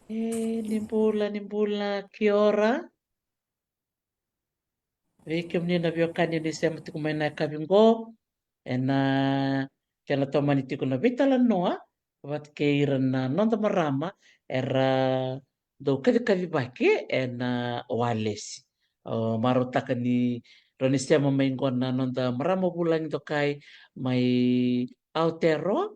Nimbola que ora, veke menina viokani ni sema tiku mai na kavingo, ena kena tomani tiku na vitala noa, wat ke ira na nonda marama, era do kadi kavi bake, ena walesi. Marotaka ni roni sema mai ngona nonda marama bulang do kai mai Aotearoa,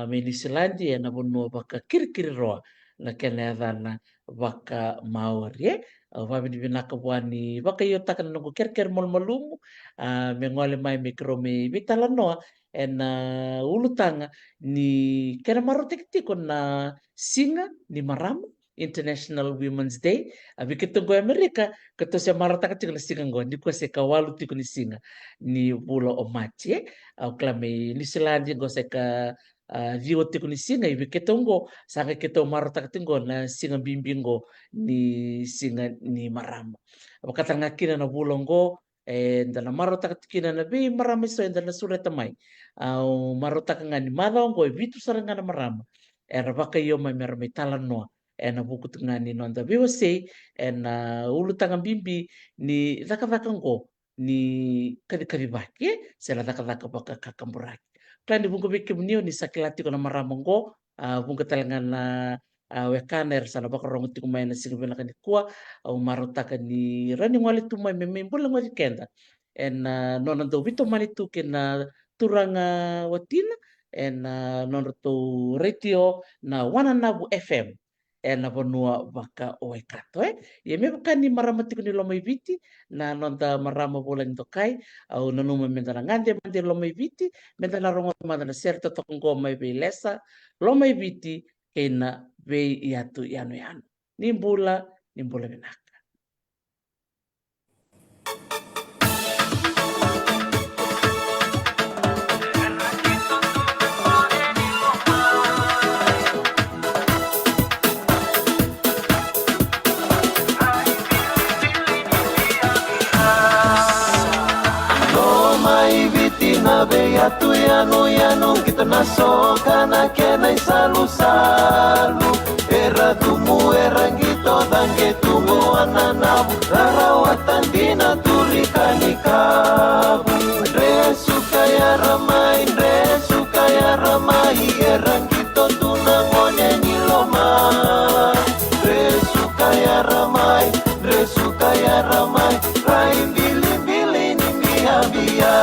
mai New Zealand, ena bonua baka kiri-kiri roa, na kena adana baka Maori, vavini vinaka buani baka iyo takana nungu ker malmalumu me ngole mai me kro me vitala noa na ulutanga ni kena marotek-tiko na singa ni marama International Women's Day. Abi ketungo Amerika keto se marataka tiko na singa ngo ni se kawalu tiko ni singa ni bula o machi au klame ni silandi ngo se ka viwo tiko ni singa ibi ketungo sanga keto marataka tingo na singa bimbingo ni singa ni marama. Wakata ngakina na bulongo ndana marotaka tikina na bi marama so ndana sureta mai. Au marotaka ngani madongo e vitu sarangana marama. Era baka iyo mai mera mai tala noa. Na buku ngani nonda biwa sei na ulu tanga bimbi ni dhaka ngo ni kadi baki sela dhaka baka kakamburaki. Klani bunga biki munio ni sakilati kona marama ngo bunga talangana wekaner sana baka rongo tiku mai na singa kani kuwa au marotaka ni rani ngwali tu mai me mbula ngwali kenda nona do vito mani tu kena turanga watina nona to radio na Wananabu FM na bonua baka oe kato ye me baka ni marama tiku ni lomai viti na nonda marama bola ni tokai au nanuma mendana ngande mande lomai viti mendana rongo manda na serta tokongo mai be lesa lomai viti kena be iatu yanu yanu nimbula benak. Yatu yanu kita nasoka na kena isalu-salu era tumu erangito dange tumu ananabu rarawatan dina turikani kabu resu kaya ramai erangito tunangone niloma resu kaya ramai raim bili-bili ni bia-bia.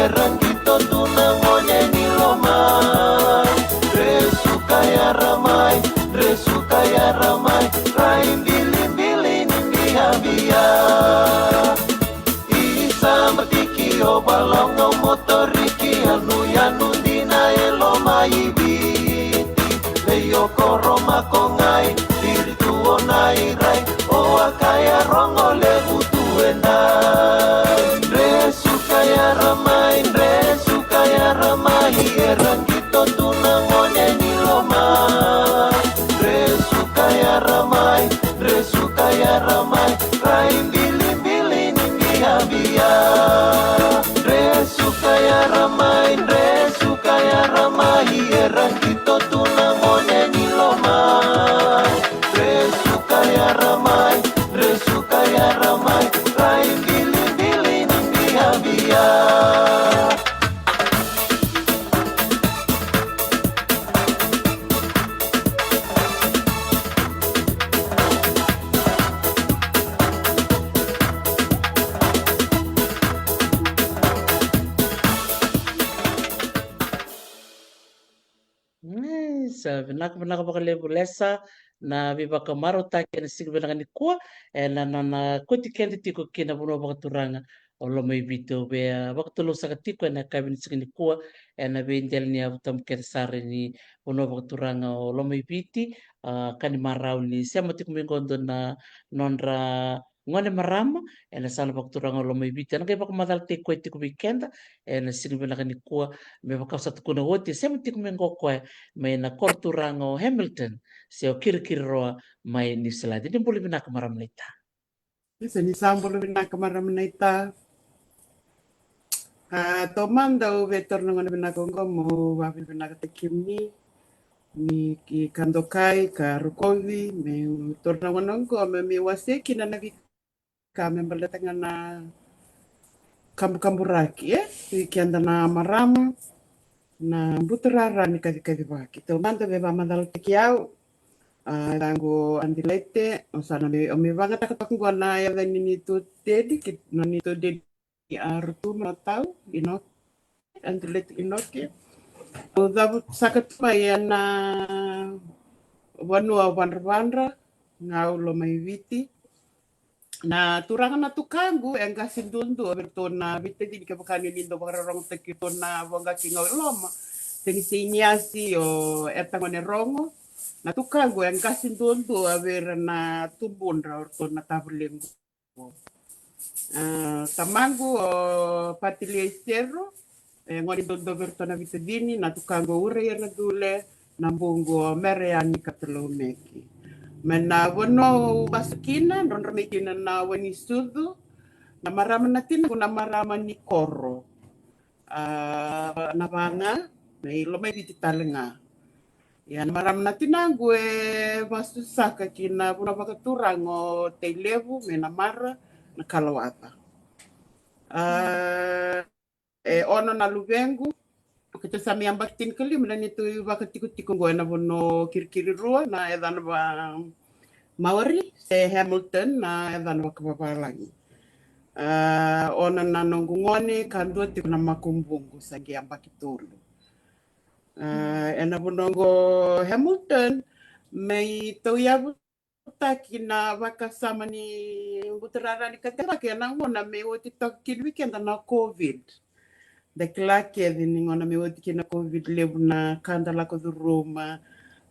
Erangito tunangonye niloma Resu kaya ramai Raim bili-bili ni bia-bia Isa matiki o balongo motoriki Anu yanu dina eloma ibiti Leyo koroma kongai Diri tuo nairai O akaya rongo lebu tuenai Resu kaya ramai Erangito tunangonye niloma Resu kaya ramai Raim bili-bili ni bia-bia Resu kaya ramai Erangito tunangonye niloma Resu kaya ramai Raim bili-bili ni bia-bia. Vinaka baka lebu lesa na vivaka maro taky na sigvinagny koa na nana kuti kendi tiko kina vono vakaturanga olo mai vito be vakatulosaka tiko na kabini signi koa na vendel ni avutam kersare ni vono vakaturanga olo mai viti kani marau ni siama tiko mingondo na nondra ngone marama na sana vakaturanga olo mai viti na kay vakamadal tiko tiko weekenda na sigvinagny koa me vakasat kuna wote siama tiko mingo koa mai na korturanga o Hamilton se o kiri-kiri roa mai New Zealand. Ini boleh bina kamaram leita. Isa ni sambolo bina kamaram leita. Tomanda o vetor nangona bina kongo mo wapi bina katekimni ni ki kandokai ka rukovi me torna wanongo me mi waseki na navi ka me balatanga na kambu-kamburaki ki anda na marama na butrara ni kadi-kadi waki. Tomanda beba madal tekiau Rango andilete osana me vanga takatakungwa na ya ni to dedi na ni to dedi artu matau ino andilete inoke o davu sakatuma ya na wanua wanra ngau lo mai viti na turanga na tukangu enga sindundu abertona vite di kapakani lindo bakarong tekitona wanga kingau loma tengi siniasi o etangone rongo na tukangu yang kasih tuntu aver na tubun ra orto na tabulengu tamangu o patilia estero ngoni do verto na vitedini na tukangu ure na dule na bungo mereani katlomeki mena wono basukina don remekina na wani sudu na marama natin kuna marama ni koro na banga may lo may bititalenga yan maram natin na gue bastu saka kina puna bakaturang o teilevu menamara na kalawata ono na lubengu kita sami ang bakitin kali medan itu bakatiku-tiku gue na bono kiri-kiri rua na edan ba Maori se Hamilton na edan ba kababalangi ono na nongungone kandu tiku na makumbungu sagi ang bakitulu ena bonongo Hamilton may toya taki na wakasama ni butrara ni katera kaya na ngona may woti taki weekend na COVID dakla kaya din ngona may woti kina COVID lebu na kandala ko duruma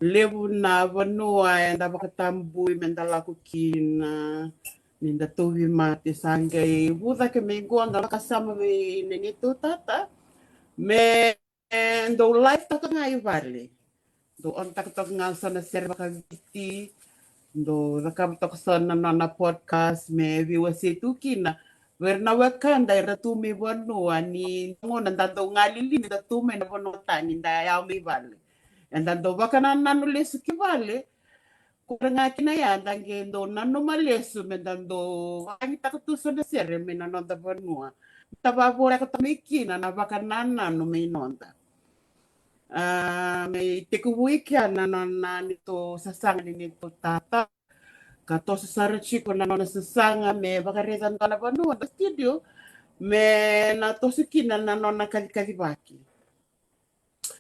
lebu na vanua enda bakatambu mendala ko kina ninda tuwi mate sangay buda ke may ngona wakasama may nenito tata me do life tak ngai vale do on tak ngal sana serba kagiti do nakam tak sana na podcast me viwasi tu kina verna wakanda ratu mi bonu ani ngona dando ngalili ni datu me na bonu tani da ya mi vale anda do bakana nanu lesu ki vale kuranga kina ya dange do nanu malesu me dando ani tak tu sana serre me na da bonu taba bora ka tamikina na bakana nanu me nonda may tikuwiki na nito sasanga nito tata kato sasara chiko na sasanga me bakarizan ka na banua da studio me na tosikina na nona kalikalibaki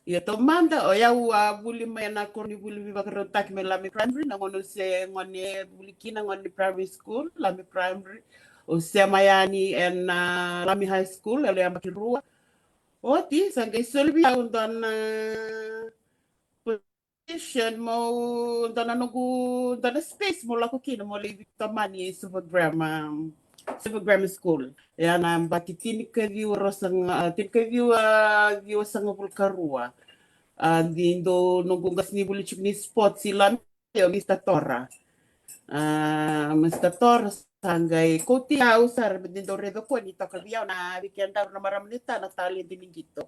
ya to manda o ya buli me na korni buli bakarotak me lami primary na ngono se ngone buli kina ngone primary school lami primary o se mayani en lami high school ele ambakirua Oti, sangay solvi ako doon na position mo doon na nugu doon na space mo lako kino mo libit tamani super grammar school. Ya na bati tinikaview rosang tinikaview view sang pulkarua. Dindo nugungas ni bulichuk ni spot sila yo Mr. Tora. Mr. Tora sanggay koti usar dindo redo ko ni takabiyaw na weekend daw na maramnita na tali din gito.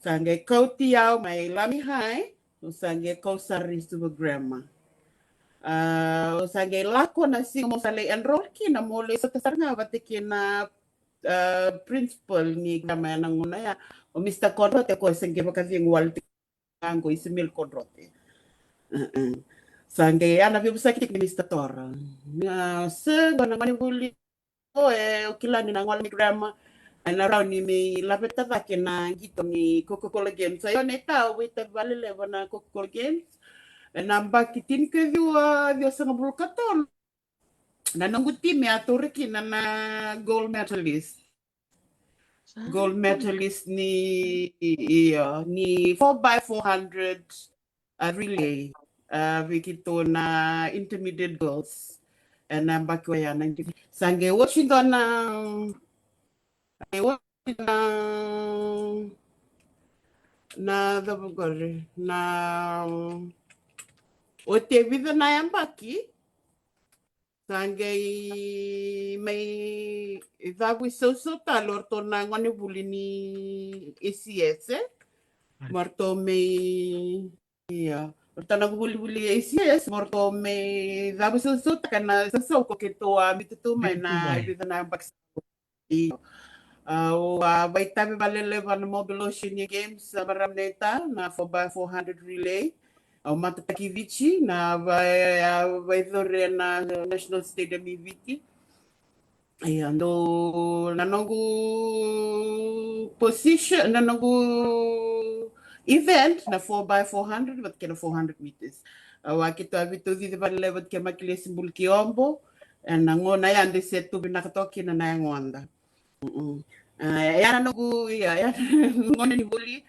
Sanggay koti may lami high sanggay ko sa super grammar. Sanggay lako na si mo sa lay enroll kina mo lay sa tasar nga batikin na principal ni grammar nang una ya o Mr. Conrote ko sanggay makasing walti ko isimil Conrote. Sanggay ana bi busakit ni Mr. Tora. Se gona ngani buli okilani na ngwala ni grandma ana raw ni may lapeta na gito ni Coca-Cola Games. Ayo neta wait valile na Coca-Cola Games. namba kitin ke dia sangabul katon na nanggu tim ya turki na gold medalist ni iya ni 4x400 relay begitu na intermediate girls namba kwa ya sange Washington na na o te vida na yambaki sangai may ivawi so talor to na ngone bulini ACS marto may iya Ortana buli ACS marto may ivawi so kana so ko kito mitutu may na vida na yambaki Vai tabi balele van Mobile Oceania Games baramneta na 4x400 relay. Matutaki vici na vai dore na National Stadium Iviti. Ando nanongu position nanongu event na 4x400 but kena 400 meters. Wakito avito di balele but kema kile simbul kiombo na ngona yande setu binakatoki na nayangwanda. Yana nugu ya ngone ni buli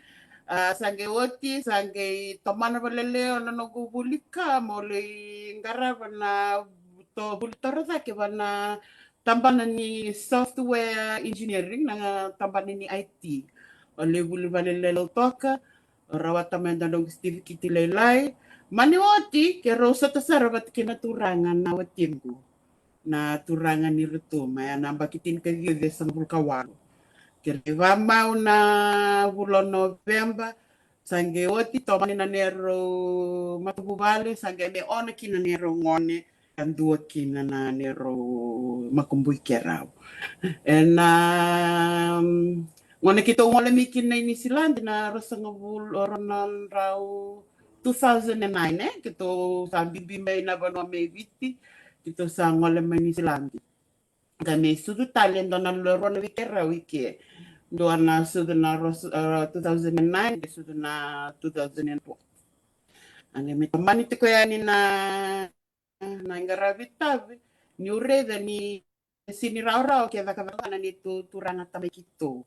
sange woti sange tomana balele ona nugu buli ka mole ngara bana to buli tarasa ke bana tambana ni software engineering na tambana ni IT ole buli balele lo toka rawata menda dong Steve kiti lelai mani woti ke rosa tasara bat kena turangan na watimku na turangan ni rutu maya namba kitin ke dia de sambul kawan kere vamau na bulan November sange oti tomani na nero matubale sange me ona kina nero ngone kan dua kina na nero makumbui kerau na ngone kita ngole mikin na ini silandi na rasa ngabul oronan rau 2009 kito sambi bimay na banwa me viti kito sa ngole mani silandi kami sudu talent na loro na wikera wiki doa na sudu na 2009 de sudu na 2004 ane me tamani te ko yani na ngaravita ni ureda ni sini rau ke vaka na ni turana tame kito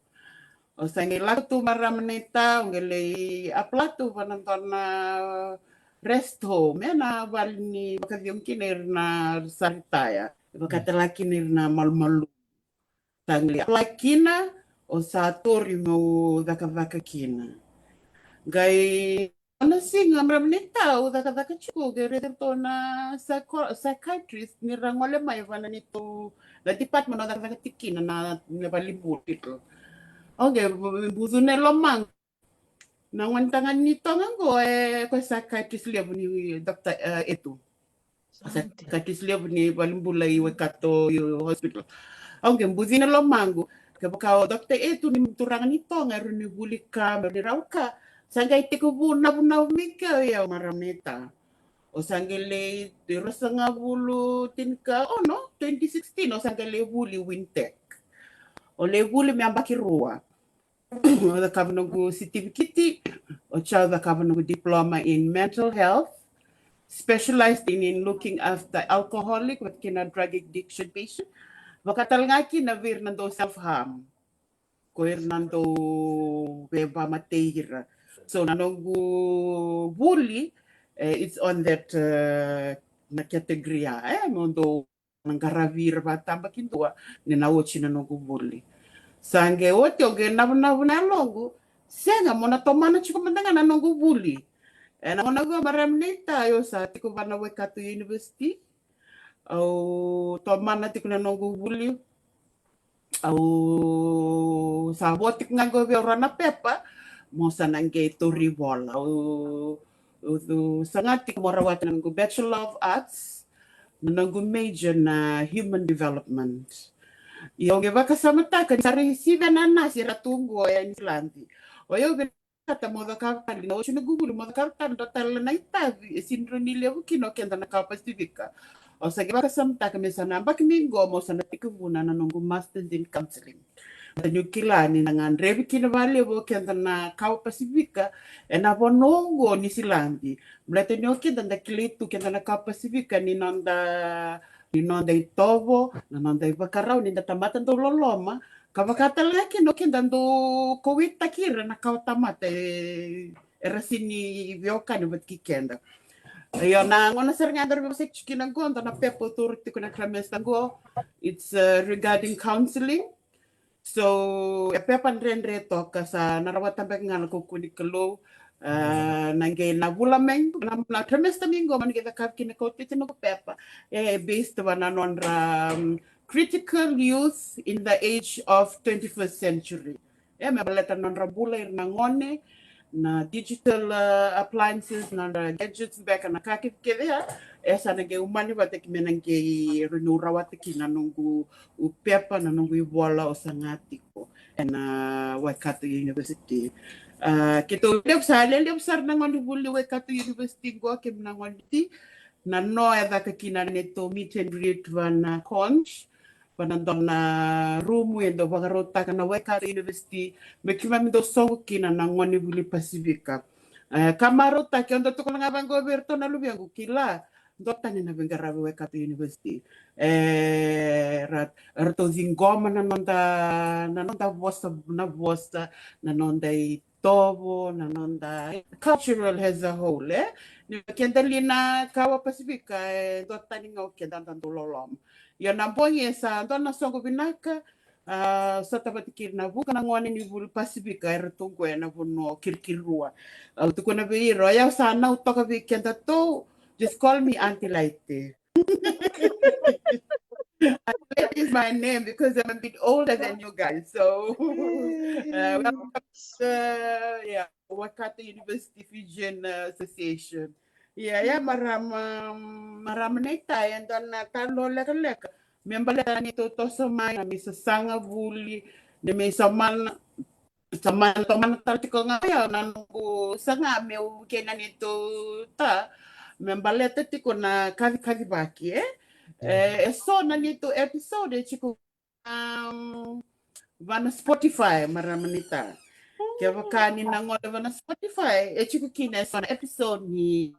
o sange la tu maramneta ngele aplatu panantona rest home na valni bakavyong kiner na saritaya bakatalaki na malmalu tangli lakina o satori mo daka kina gai ona singa maramneta o daka chuko gere to na psychiatrist ni rangole mai vana ni to la department o daka tikina na balibu itu oke buzune lomang na wantangan nito ngo ko psychiatrist liab ni dokter itu psychiatrist liab ni balimbulai wekato hospital oke buzine lomango ke bakao dokter itu ni turangan nito ngaru ni bulika ni rauka sangai tiku buna mika ya marameta o sangele rasa ngabulu tinka no 2016 o sangele buli wintek o le buli me ambaki rua o da kabnogu certificate o chao da kabnogu diploma in mental health specialized in looking after alcoholic with kina drug addiction patient vakatal ngaki na vir nando self harm ko nando beba mateira so nanongu bully it's on that na category mondo nangaravir batamba kintua ni nawochi nanongu bully sange wote oge na longo senga mona tomana chiko mandanga nanongu bully na mona go maramneta yo sa tiko bana wekatu university au tomana tiko nanongu bully au sa botik ngago rana pepa mo sanange tori bola au sangat ko morawat nangu Bachelor of Arts nangu major na Human Development yo ge baka samata kan sari siva nana sira tungo ya Islandi o yo ge kata moda kapal no chuna google moda kapal total na itavi sindroni levu kino kenda na kapa civica o sa ge baka samata kan mesana bak mingo mo sana tikubuna na nungu masters in counseling Nyukila ni nangan rebi kina vale bo kenda na kau Pasifika na bonongo ni silambi. Mlete nyoki danda kilitu kenda na kau Pasifika ni nonda itovo na nonda ibakarau ni tamata ndo loloma. Kavakata laki no kenda ndo kowita kira na kau tamata era sini vioka ni bat kikenda. Yo na ngona ser ngadar ba sek chikina go na pepo turti kuna kramesta go. It's regarding counseling. So, pepan rendre toka sa narawatan bag nga nakukuni kalo nange na bulameng na trimester mingo man kita kap kini ko tino ko pepa based on critical youth in the age of 21st century. Mabaleta non rabula na ngone na digital appliances na gadgets back na kakit kaya esa nage umani batek menange renurawat kina nunggu upepa na nunggu ibola o sangati ko na Waikato University. Kita lihat saya lihat besar nangon buli Waikato University go kem nangon ti na no ada kina neto meet and greet van conch panandong na room do bagarota kana Waikato University mekima mindo songo kina nangon buli Pasifika. Kamarota ke ondo tukul ngabang goberto na lubiang kila dota ni na bengarabe Waikato University rato zingoma na nonda vosta na nonda itovo na nonda cultural as a whole ni kenda lina kawa Pasifika dota ni ngau kenda lolom ya nampoye sa dona songo binaka sa tabatikir na buka na ngwani ni bul Pasifika ratungo na buno kirkirua tuko na biro ya sana utoka bi kenda to. Just call me Auntie Laite. That is my name because I'm a bit older than you guys. So, welcome to Waikato University Fijian Association. Maram na tayo. And then, talo leka. Membala nito to sa may, may sasanga buli, na may saman toman tartiko nga yaw, nanungo sanga, may ukena nito ta, membaleta tiko na kavi baki so na nito episode chiko vana Spotify maramanita kaya vakani na ngola vana Spotify chiko kina so na episode ni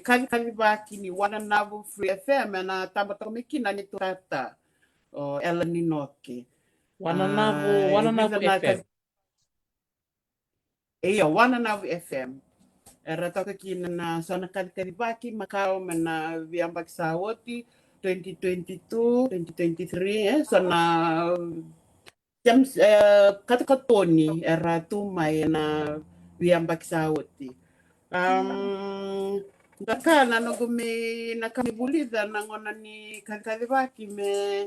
kavi baki ni wana navu Free FM na tamba kina nito tata ela ninoke Wana navu FM. Wana navu FM. Ratoka kina na sana baki makao mana viambak sawoti 2022 2023 sana jam katakatoni ratu mai na viambak sawoti Dakana no gumi na kami bulida na ngona ni baki me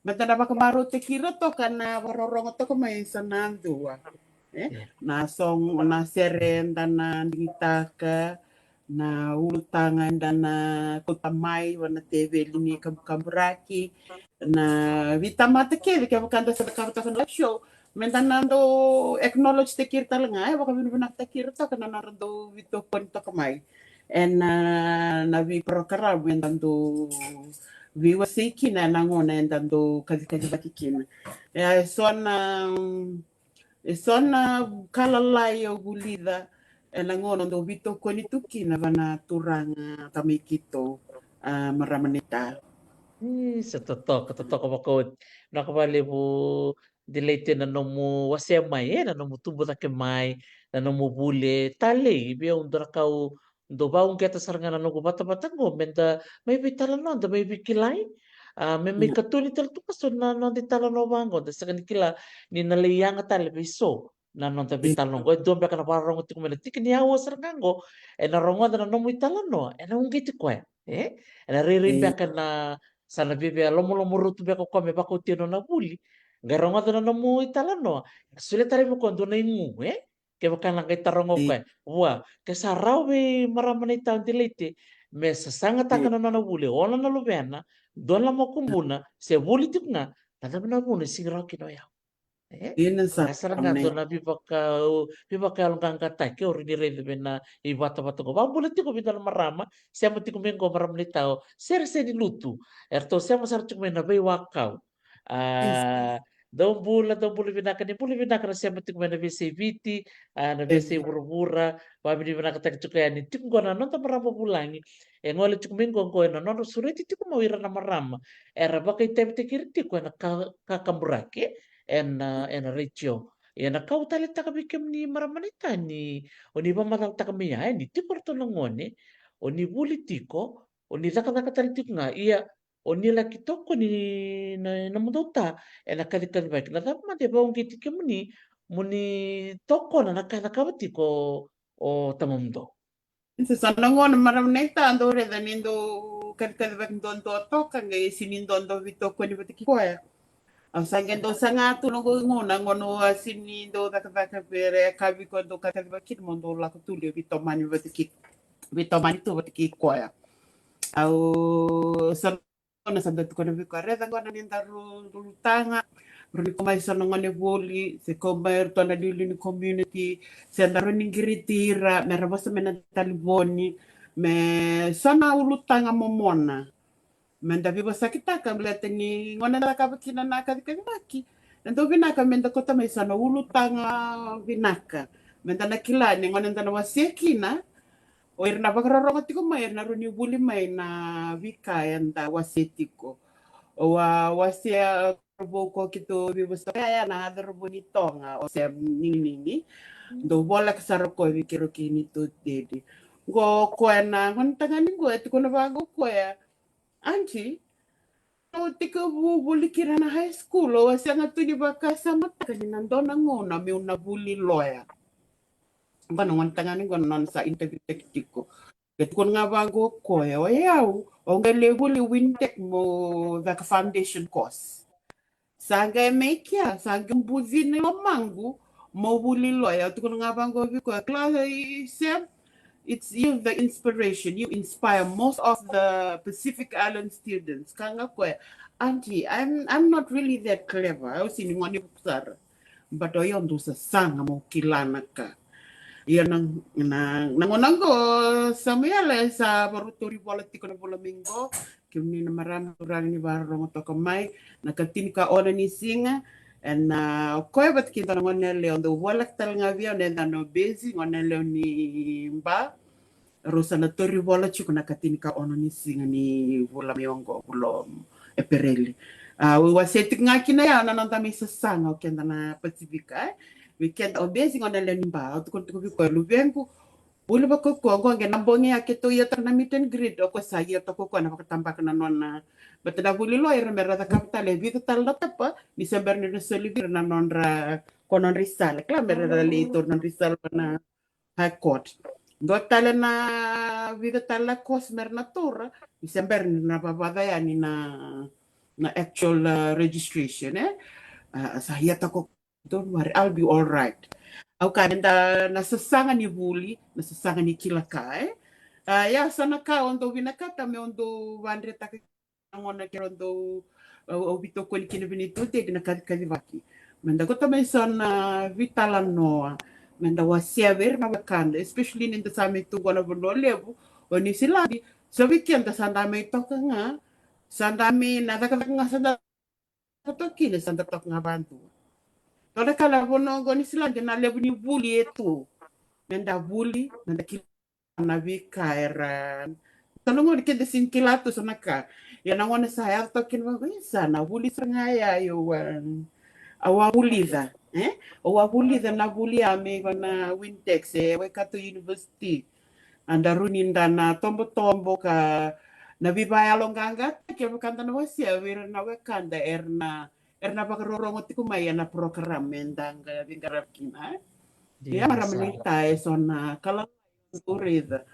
matanda baka maro te kira to kana warorong to ko mai sanandua na song na seren dan na dingitaka na utangan dan na kutamai wana TV lini kamburaki na vitamata ke bakanda sa kabata sa show mentanando acknowledge te kirta nga baka binunak te kirta kana narando vito ponto kamai and na vi prokara mentando vi wasiki na nangona endando kazi bakikina so na Sona kalalai o gulida na ngono do vito koni tuki na vana turanga tamikito maramanita. Sa totoo bakod nakabali mo dileite na nomu wasemai na nomu tubo na kemai na nomu bule tale ibe undra kau do baung keta sarangana no bata ngo menda may bitala no da may bikilai may katuli tal tu kaso na no di tala no bango da sa kanikila ni nalayang tale biso na no da bitala no go do ba kana parang utik mo tik ni awo sarangango na rongo da no mo itala no na ungiti ko na ririn ba kana sana bibi lomo rutu be ko kome ba ko tino na buli garongo da no mo itala no sulit tali mo kondo na ingu ke bakana kay tarongo ko wa ke sarau be maramanay taon dilete me sasanga takana na buli ona na lubena don la mo kumbuna se buli tip nga tada na buni sigra kino ya asar nga do na bibaka along kangkata ke ori dire na ibata bato ko ba buli tiko bidal marama se mo tiko mengo maramanay tao ser se di lutu erto se mo sar chuk na bay wakaw Dombula vinaka ni bula vinaka na sema tiku na vese viti, na vese vura-vura, wami ni vinaka taki tuku ya ni tiku ngona nonta marama bulangi, e ngole tiku mingo ngoe na nono sureti tiku mawira na marama, era baka i tepe te kiri tiku na kakamburake, na rechio. Na kau tali taka bikem ni maramanita ni, o ni mamata taka miya, ni tiku rato na ngone, o ni buli tiko, o ni zaka tali tiku nga, ia, o ni laki toko ni na mudota, na kali baik na tapa mate ba ungi tiki muni toko na nakaka tiko o tamamundo. Se sana ngona maramanita ando reda nindo kali baik ndo toka ngai sinindo ndo vito ko ni batiki koya. Sangen do sanga tu no ngona ngono asini do taka bere kabi ko do kali baik mondo la ko tulio vito mani tu batiki koya. Au sana sa tu ko na viko reda ngona ninda tanga runi komai sana ngone voli se komai tona dili ni community se andaro ni giritira me rabasa mena taliboni me sana ulutanga momona me ndavi basa kita ka mlete ni ngone la ka bakina na ka baki ndo vinaka menda kota mai sana ulutanga vinaka menda na kila ni ngone ndana wasiekina o irna bakaroro tiko mai na runi buli mai na vika enda wasietiko wa wasia ko kito bibusta kaya na hadar bonitonga o sea nini do bola kasaro ko bikiro kini to dedi go ko na ngon tangani go et ko na bago ko ya anchi no tiko buli kira na high school o wasia ngatu di bakasa mata kani nandona ngona mi una buli lawyer bana ngon tangani go non sa interview tekniko et ko nga bago ko ya o yau o ngele buli wintek mo the foundation course Sanga mekia, sanga mbuzini lo mangu, mobuli loya, tukuna nga bango viko. Sam, it's you the inspiration. You inspire most of the Pacific Island students. Kanga kwe, auntie, I'm not really that clever. I was in one kusara, but oyondo sa sanga mo kilana ka. Yan nangonango Samuel sa baruturi politiko na Bulamingo. Kini na marami orang ni barong to kamay nakatin ka ona ni singa and koy bat kita ngone leon do walak tal nga via ne no busy ngone leon ni mba rosa na tori wala chuko nakatin ka ona ni singa ni wala miongo ulo epereli we wasetik nga kina ya na nanta mi sasanga kenda na Pasifika weekend o busy ngone leon ni mba to ko ko luvengu Uli ba ko nge nambongi ake to iya na meet and greet o ko sa iya to ko na pakatambak na non na batda buli lo ira mera ta kapitale vita tal na tapa ni sember ni solivir na non ra konon risal kla mera li to non risal na high court do tale na vita tal la kos mer na tora ni sember ni na babada ya ni na actual registration sa iya to ko don't worry I'll be all right au kanenda nasasanga ni vuli nasasanga ni kilaka ya sana ka ondo vinakata me ondo vandre taka ngona ke ondo o vito ko ni kini vinito te na kadi vaki menda ko tamay sana vitala noa menda wasia ver na bakanda especially in the summit to gona bono levu o ni siladi so weekend sanda me toka nga sanda me na taka nga sanda to kile sanda toka nga bantu Toda kala bono goni silanje na lebu ni buli etu. Menda buli, menda kila na vika era. Tono ngoni kende sin kilato sana ka. Ya na ngone sa ya tokin wa na buli sanga ya yo awa buli da. Awa buli da na buli ame na Wintex we kato university. Andaruni ndana tombo ka na vibaya longanga ke kanta na wasia wir na wekanda erna pakarorongo tiku maya na program mendang vingarap kina ya maramanita sona kala urida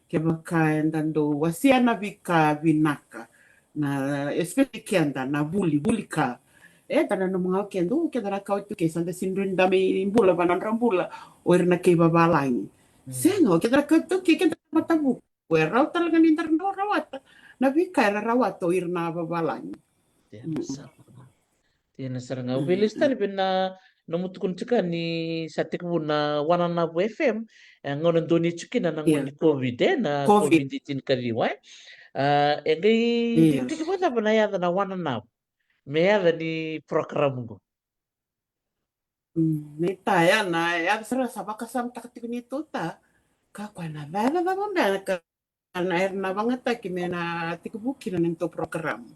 ke bakain dando wasia na vika vinaka na especially kenda na buli ka tana no mga kendo ke dara kau tu ke sanda sindrin dami bula banan rambula o erna ke babalang sengo ke dara kau tu ke matabu werau talaga ni interno rawata na vika rawata o irna babalang Tiana saranga ubelis tali bina namutukun chika ni satik na wanana FM ngonon doni chikina na ngoni COVID na COVID-19 kariwa engai tiki bata bana yada na wanana me yada ni program go Nita ya na ya sera sabaka sam takati nito ta ka kwa na bala ba ba ka na na banget ta kimena tikubuki na nito program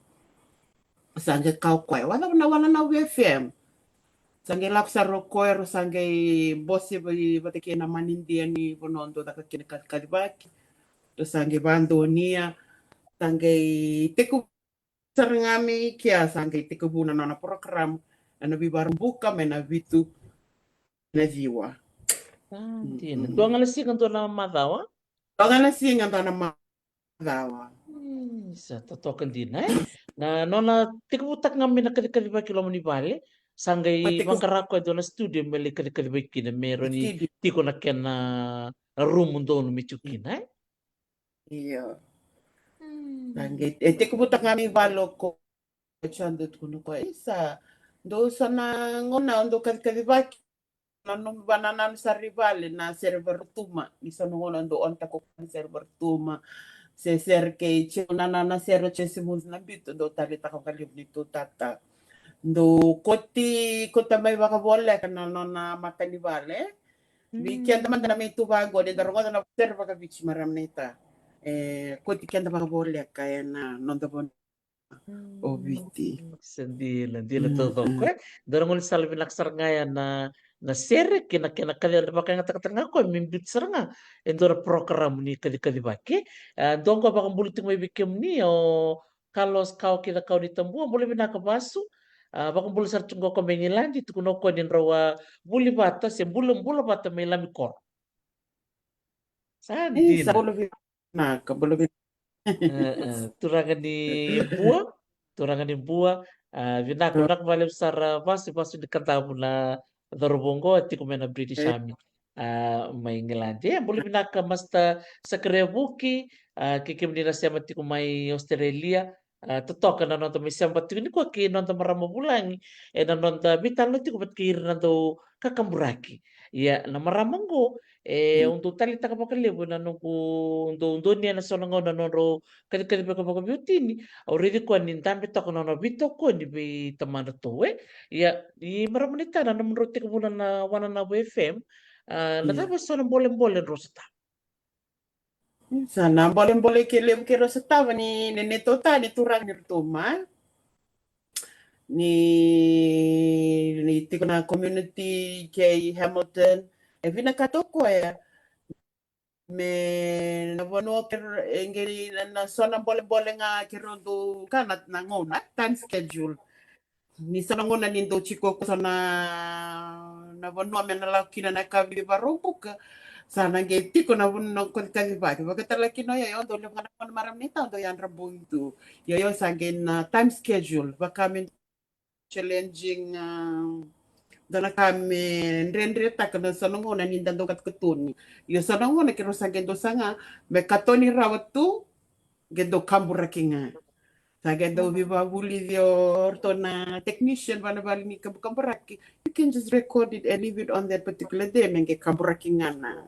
sangge kau kwa wala na WFM sangge laksa rokoero sangge bosi ba ke na manindia ni bonondo da kine kalibaki to sangge bandonia sangge tiku sarangami kia sangge tiku buna na program ana bibar buka mena vitu na viwa. Dina. Doang alasi kan to na madawa. Baka na singa ta na magawa. Sa totokan din eh. Na nona tikubutak ngamin na kali kilo ni bale. Sanggay Pati ko mangkarako do na studio meli kali kina meron ni studio. tiko na ken na room do no michukin eh. Iya. Langit. Ete ko butak nga mi balo ko. Chandot ko no ko isa. Do sana ngona ndo kalibaki na nung bananan sa rivale na server tuma. Isa ngona ndo onta ko server tuma. Se serke na sero chesimus na bito do talita ko kalib nito tata. Ndo kota may baka bola kana no na matani vale. Weekend naman na may tubago de darongo na observa ka bichi maram nita. Koti kenda baka bola kaya na nonda bon obiti. Sendila todo ko eh. Dorong salvi naksar ngaya na sere kina kina kali baka nga takatanga ko mimbit saranga endor program ni kali baki. Dong ko baka buluting may bikim ni o kalos kau kita kau ditembu boleh binakabasu. Baka bulu sar tunggo ko mengilandi tukuno ko din rawa buli bata sem bulu bata may lamikor. Sa Sandila. bolo na ka bolo Turangan ni buah, turangan ni buah, vinakunak valim sara pasu di katamu na dorobongo ati kumena British Army. May ngilandi. Boleh vinaka masta sa Karebuki, kikim nila siya mati kumay Australia. Totoka na nonton may siya mati ni kwa ki nonton maramo bulangi. Na nonton bitan lo ti kumat kiri nanto kakamburaki. Ya, na maramang go. Untuk tali taka pakalibo na nungku untuk niya na sonongo na noro kadi baka beauty ni already ko ni tambe to kono no bito ko ni be tamana to ya di maramonita na naman rote ko muna na wana na FM natapos so ng bolen rosita. Sana boleh kilim kiro sa tawa ni nito ta ni turang ni tuma ni tiko na community kay Hamilton vina katoko me na bono engeri na sona boleh nga kiro do kanat na ngona time schedule ni sana ngona ni do chiko ko sana na bono me na lakina na kabi barubuka sana geti ko na bono ko kabi ba baka talaki no yo do le ngana maram nita do yan rabuntu yo sagin na time schedule baka min challenging dona kami rendre tak na sanongo na nindando kat kutuni yo sanongo na kiro sa gendo sanga me katoni rawatu gendo kambura kinga sa gendo viva buli dio ortona technician bana bali ni kamburaki you can just record it and leave it on that particular day menge kambura kinga na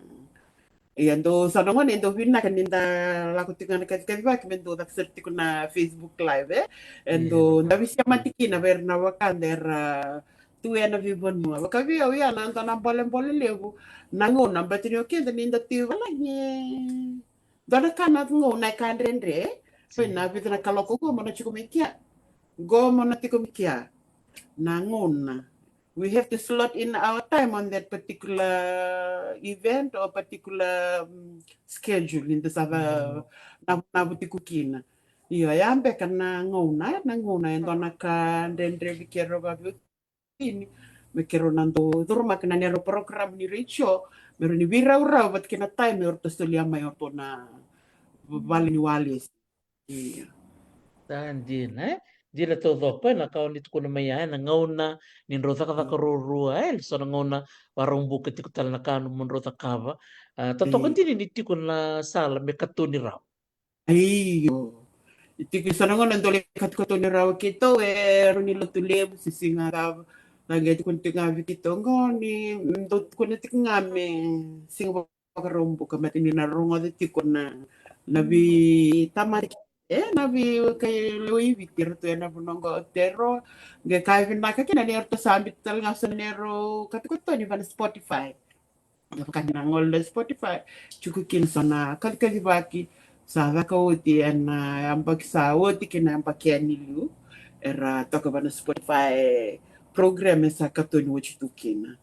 do sanongo na endo vina kaninda laku tinga na katika mendo dak serti kuna Facebook live endo ndabisya matiki na ver na wakandera tu na vivon mo baka via ya na anta na bolen levu na ngona batini okenda ninda ti wala ni dona kana ngona kandrendre so na vitna kaloko go mo na chikumikia go mo na tikumikia na ngona we have to slot in our time on that particular event or particular schedule in the sava na butikukina iyo yambe kana ngona ndona kandrendre vikero babu ini mekero nando dorma kana nero program ni Richo mero ni vira bat kina time orto stolia mayor to na bali ni walis iya Tandin Dila todo ko na kaunit ko na maya na ngauna nin rota ka karurua so na ngauna warung bukit ko tal na kanu mun rota kava. Toto kan tini niti ko na sala me katuni raw. iyo iti ko sana ngon ndole kat ko to ni raw kito ero ni lotuleb sisinga ka nagay ko tinga kito ngoni ndot ko na tingame singo pakarombo ka matini na rongo ti ko na nabi tama navi kay lui vitir tu na bunongo tero ge kai vinaka kina ni orto sambit tal nga sonero katukoto ni van Spotify. Kanya ngol na Spotify chukukin sana kali baki sa ka uti an ambak sa uti kina ambak liu era toka van Spotify program sa katun wuchi tukina.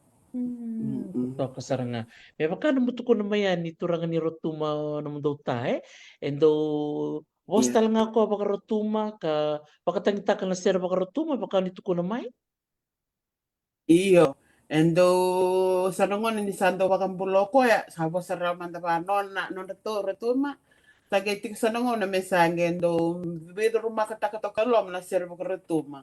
Toka saranga. Me baka namuto ko naman yan iturangan ni Rotuma naman daw tae. And do was Yeah. talaga ako baka Rotuma ka baka tangita ka na sir baka Rotuma baka nito ko naman. Iyo. Endo sa nungon ni Sando Wakambuloko ya sabo sa raman da non na non to retuma tagay tik sa nungon na mesange endo bedo rumah kata kalom na serbo retuma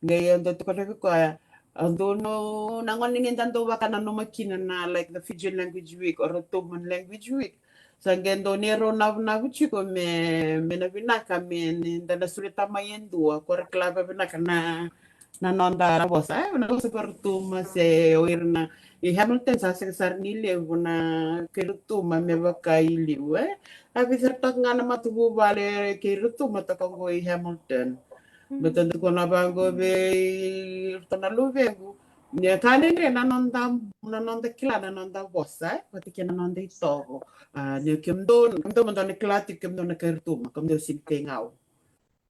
ngayon do to ko ya ando no nangon ni Sando Wakana no makina na like the Fijian language week or Rotuman language week sa gendo nero na vuchi ko me na vinaka me na sulita mayendo ko reklama vinaka na nonda na bosa una cosa per tu ma se oir na i Hamilton sa sar ni le una kerutu ma me baka ili we abi serta ngana matubu vale kerutu mata ko i Hamilton betul ko na bango be tona luvengu ne kane ne na nonda kila na nonda bosa pati ke na nonda itogo ne kemdo mo na klati kemdo na kerutu ma kemdo sintengau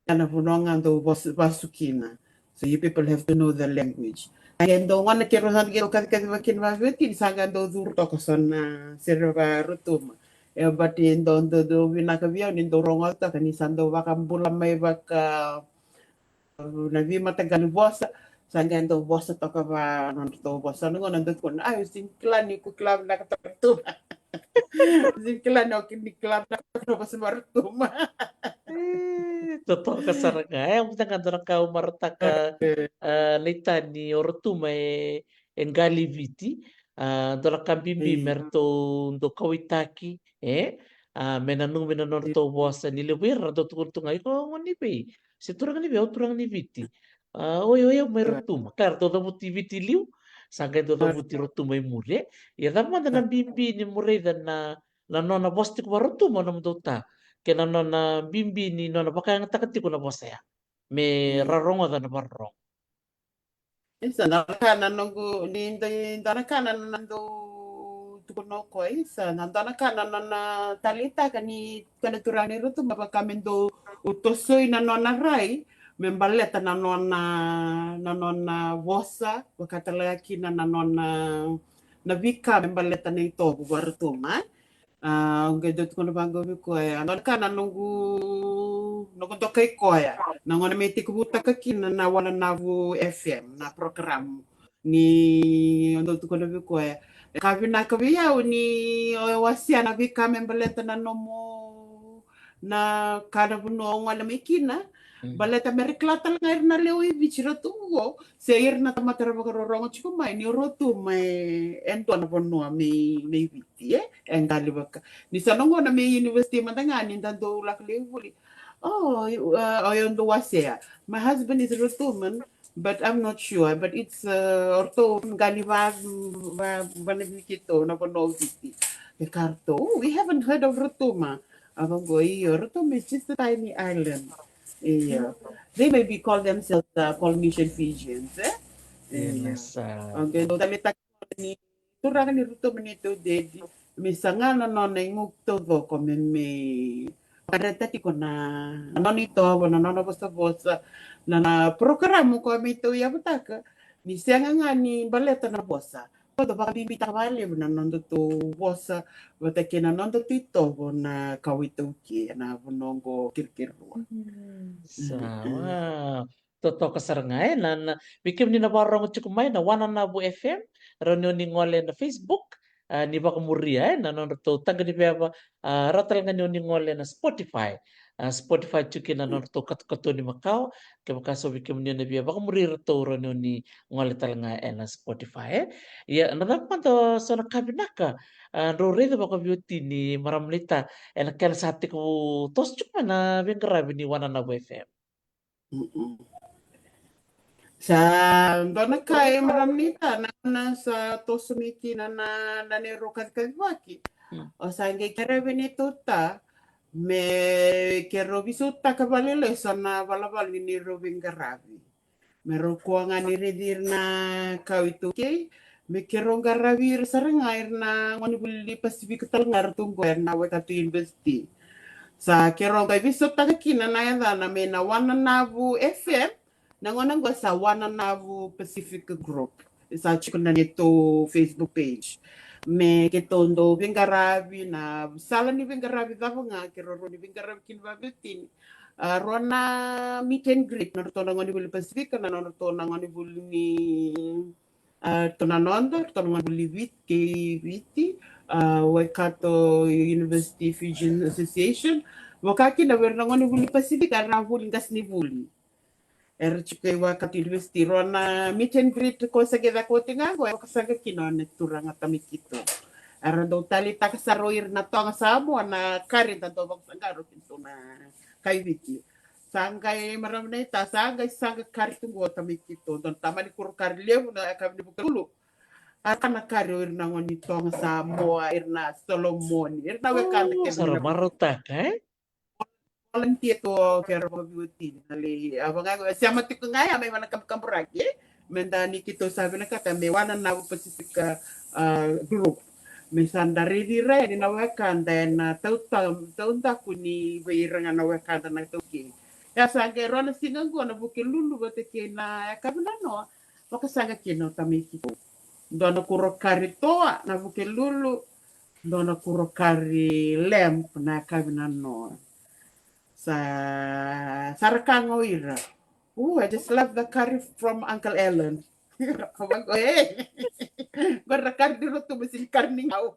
kana punonga do basukina. So you people have to know the language. Again, do wana kero san kero kasi makin mabuti sanga do durto ko son serba rutum. E bati do vinakavia ni do rongota kani sando wakambula may baka nabi matagal bosa sanga do bosa to ka ba non to bosa no nandot ko ay singklan ni ko club na katartum. Singklan no kini club na ko ba sa martum. Totoo ka saranga. Ang tanga ka umarta ka lita ni Orotuma engali viti. Dora kambimbi merto do kawitaki. Menanong to bosa ni lewir do tukuntunga ko ngoni be. Siturang ni be uturang ni viti. Oy may Rotuma. Claro, todo buti viti liu. Sangga todo buti Rotuma mure. Ya dama na bimbi ni mure na nona bosti ko Rotuma nam dota ke na nona bimbi ni nona baka yang takati ko na bosaya. Me rarongo da na barrong. Isa nakana nungu nakana nando tukuno ko isa nakana na talita kani kana turani rutu mapa kamendo utosoy na nona rai membaleta na nona vosa wakatalaki na nona na vika membaleta na ito buwartuma gado ko na bango ko nakana nungu tokai ko ya nangona meti kubuta kakina na wala navu FM na program ni ando tuko na ko ya kavi na kavi ya ni wasia na vika membaleta na nomo na kada buno ngala mekina baleta meriklata ngair na lewi bichira tungo se ir na tamatara bakarorongo chiko mai ni rotu mai ento na bono me viti engali baka ni sanongo na me university matangani ndando laklewi oh oyondo wasea my husband is rotuman but I'm not sure but it's orto galiva banabikito na bono viti Ricardo, we haven't heard of Rotuma. Abango, Rotuma is just a tiny island. Yeah. They maybe call themselves Polynesian Fijians. Yes. Okay, so dami ni turang ni Rotuma nito dedi. Misanga no na inguk todo kome me kareta ti ko na ano nito na basta bosa na programo ko ito ya butaka. Misanga nga ni baleta na bosa. Todo baka bibita vale na nondo to bosa bata kina nondo tito na kawito ki na bonongo kirkiro. Sawa. Totoo ka sarangay na bikim ni nabarong chukumay na wana na bu FM ranyo ni ngole na Facebook ni ba kumuria na no to tanga ni ba ratal nga ni ngole na Spotify. Spotify chuki na no to kat ni Macau ke bakaso bikim ni na ba kumuri to ranyo ni ngole tal nga na Spotify. Ya nadapan to so nakabinaka. Rore ba ko beauty ni maramlita kaya sa hati ko tos chukma na bingkarabi ni wana na bu FM. Sa dona kai maramnita na sa tosumiki na ni rokat kalwaki. O sa nge kere benito ta Me kero visuta kabalele sana balabal ni Robin Garavi. Mero kuangan ni redir na kau itu ke. Me kero Garavi sarangair na ngoni buli Pacific Talngar tunggu na wekatu investi. Sa kero ga visuta kina na yanda na me na wana navu FM na ngona gua sa wana navu Pacific Group. Sa chikuna nito Facebook page. Me ke tondo vingaravi na sala ni vingaravi davo nga ke ro ni vingaravi kin vabetin rona meet and greet na to ngoni buli Pacific na no to ngoni buli ni to na nondo to ngoni buli vit ke viti Waikato University Fusion Association wakaki na ver ngoni buli Pacific na buli gas ni buli chike Waikato University rona meet and greet ko sa geda ko tinga ko kasaga kinone turanga tamikito ara do tali takasaroir na tonga samo na kari na do sangaro pinto na kaiviki sangai maramne ta sangai sanga kari tungo tamikito don tamani kur kari levu na kami bukulu akana kari ir na ngoni tonga samo irna Solomon irna wekanda ke Sarang marutak, volunteer to kero beauty ali abanga siya matiku ngaya may mana kampuraki mendani kito sabi na kata may wana na Pacific group misan dari dira ni nawakan dan taunta kuni bairanga nawakan na toki ya sanga rona singango na buke lulu bateke na kabna no makasanga kino tamiki dona kuro kari toa na buke lulu dona kuro kari lamp na kabna no sa Sarakango ira. I just love the curry from Uncle Ellen. Kabag ko Barakar dulu tuh mesin karning ako.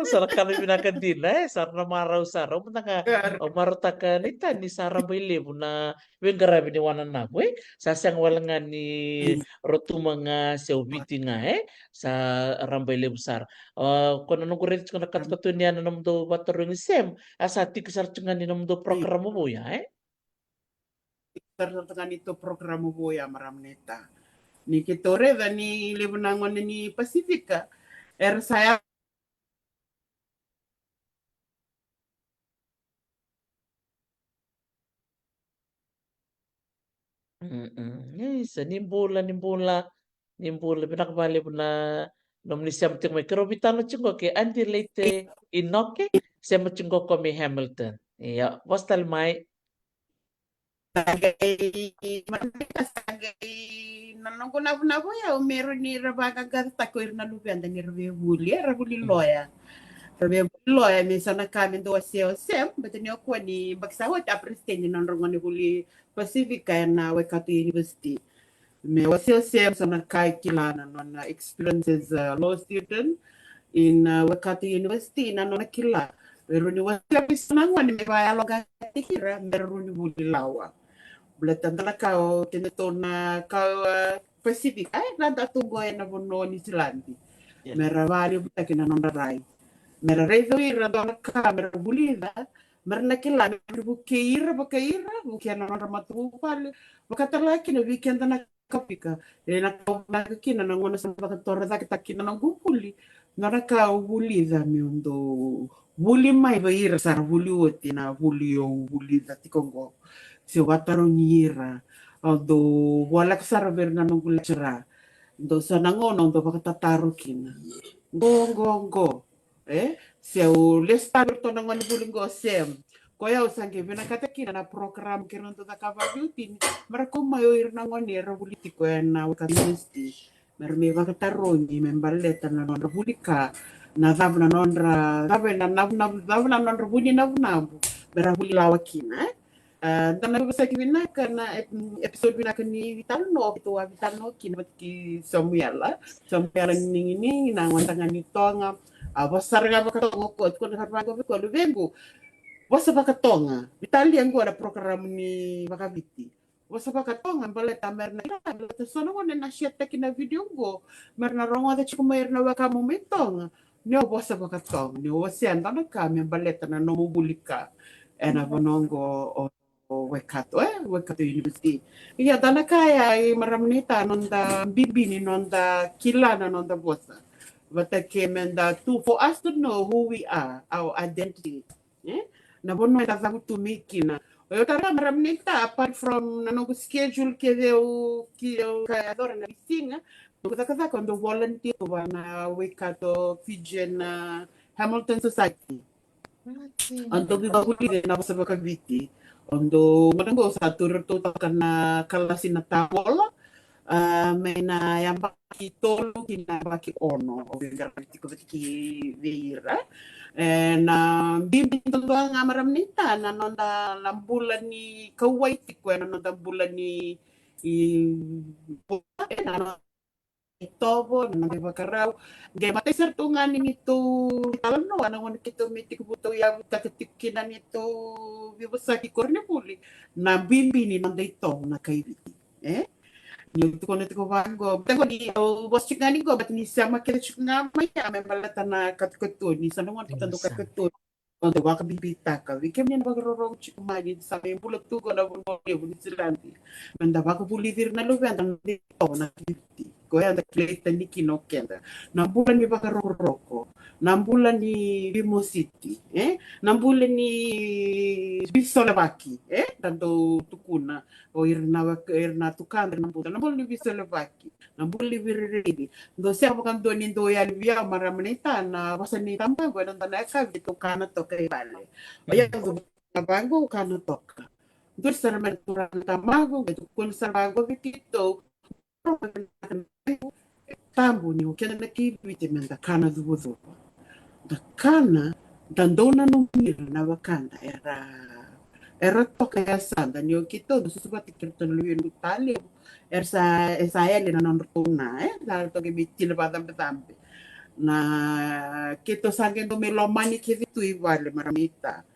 Sarang kami pinakadila sarang maraw-saraw nga marutakan ita ni sarang lebu na wengarabi ni wanan na sasang wala nga ni rotu mga seobiti nga sa rambay lebu sar kono nung kuret ko nakatunian na namdo batarong sem asa ti kasartungan ni namdo program mo ya Tertentu itu program mo ya maramneta. Ni kitore da ni libunangon ni Pasifika. Saya Isa nimbula pinakabali mo na nomni siya mating may karobitano chungo ke andi late inoke siya machungo ko may Hamilton. Iya, postal may sebagai nanong na ya meron ni rabaga gata ko irna lubianda ni rabuli loya. Sabi loya minsan na kami do sem but ni ako ni bagsawat apresteni non rongo ni huli Pacific na Waikato University. Me sem sana kai kilana non experiences law student in Waikato University na non kila. Pero ni wala pisana ni me vaya loga tikira meron ni huli lawa. Belatan tala kau tinito na kau Pacific ay nada tunggu na bono ni Silandi. Meravali buta kina nondarai. Merarai do ira do ka merabulida. Merna kila bukeira bukia na ramatu pale. Bakatala kina weekend na kapika. Na kau na kina na ngona sa bakatora da kita kina na gupuli. Nara kau bulida miundo. Buli mai baira sar buli oti na buli o bulida tikongo. Si wataro nira do wala kasara berna nung lectura do sa nangono do pakatataro kina go si o lesta berto nangon bulingo sem koya usange bina kata kina na program kiron to da cover beauty merko mayo ir nangon ni politiko na wakamisti merme bakataro ni membaleta na non republika na davna nonra davna nonra buni na berabuli lawakina dan bisa kibina karena episode bina kani vitano itu vitano kina ki Samuela ini na wantangan itonga abasar nga bakatonga ko harbaga ko lubengu wasa bakatonga vitali yang ada program ni bakabiti wasa bakatonga bale tamer na sono ngone na shete kina video go merna rongo da chiku mer na bakamu metonga ne wasa bakatonga ne wasa andana kami baleta na no mubulika ena bonongo Waikato University. Iya dana kaya maramnita nonda bibini nonda kilana nonda bosa. Vatakemenda too, for us to know who we are, our identity. Na bono ita taku tumikina. O eu tara maramnita, apart from nanongo schedule que deu kaya na bisinga, kata quando volunteer na weka to Fijian Hamilton Society. Ando gigahuli na sa bakabiti. Ando madango sa turto na kalasin na tawola. May na yang baki tolo kina baki ono o garati ko ki veira na bimbing to nga maram nita na nonda lambulan ni kawaiti ko na nonda bulan ni na itobo na bakaraw gay matay serto nga nito talan no ana won kito miti ko buto ya takatikinan nito bibasaki korne puli na bimbi ni nonda ito na kaibiti yung tukon na ko bago tango ni was chika ni go but ni sama kila chika nga maya may balata na katkutun ni sa nungan kitando katkutun ondo waka bibita ka we kem ni bagrorong chika magi sa may bulot tugo na bulot ni silanti manda baka bulivir na lugan ang dito na kiti ko ya da kleta ni kinokenda na bulan ni baka roroko na bulan ni Vimo City na bulan ni Bisolabaki tanto tukuna o irna tukan na bulan ni Bisolabaki na bulan ni Viridi do siya kan do ni do ya via maramanita na wasan ni tamba go na tanaka dito kana to kay bale aya do bago kana to dur sarman turan tamago dito kun sarbago bitito tambu ni ukenda na kibiti menda kana duzo da kana dandona no mira na wakanda era toka ya sanda ni okito do susubati kirto no luyen tali esa ele na non rutuna la to ke biti le badam tambe na kito sangen do melomani ke vitu ivale maramita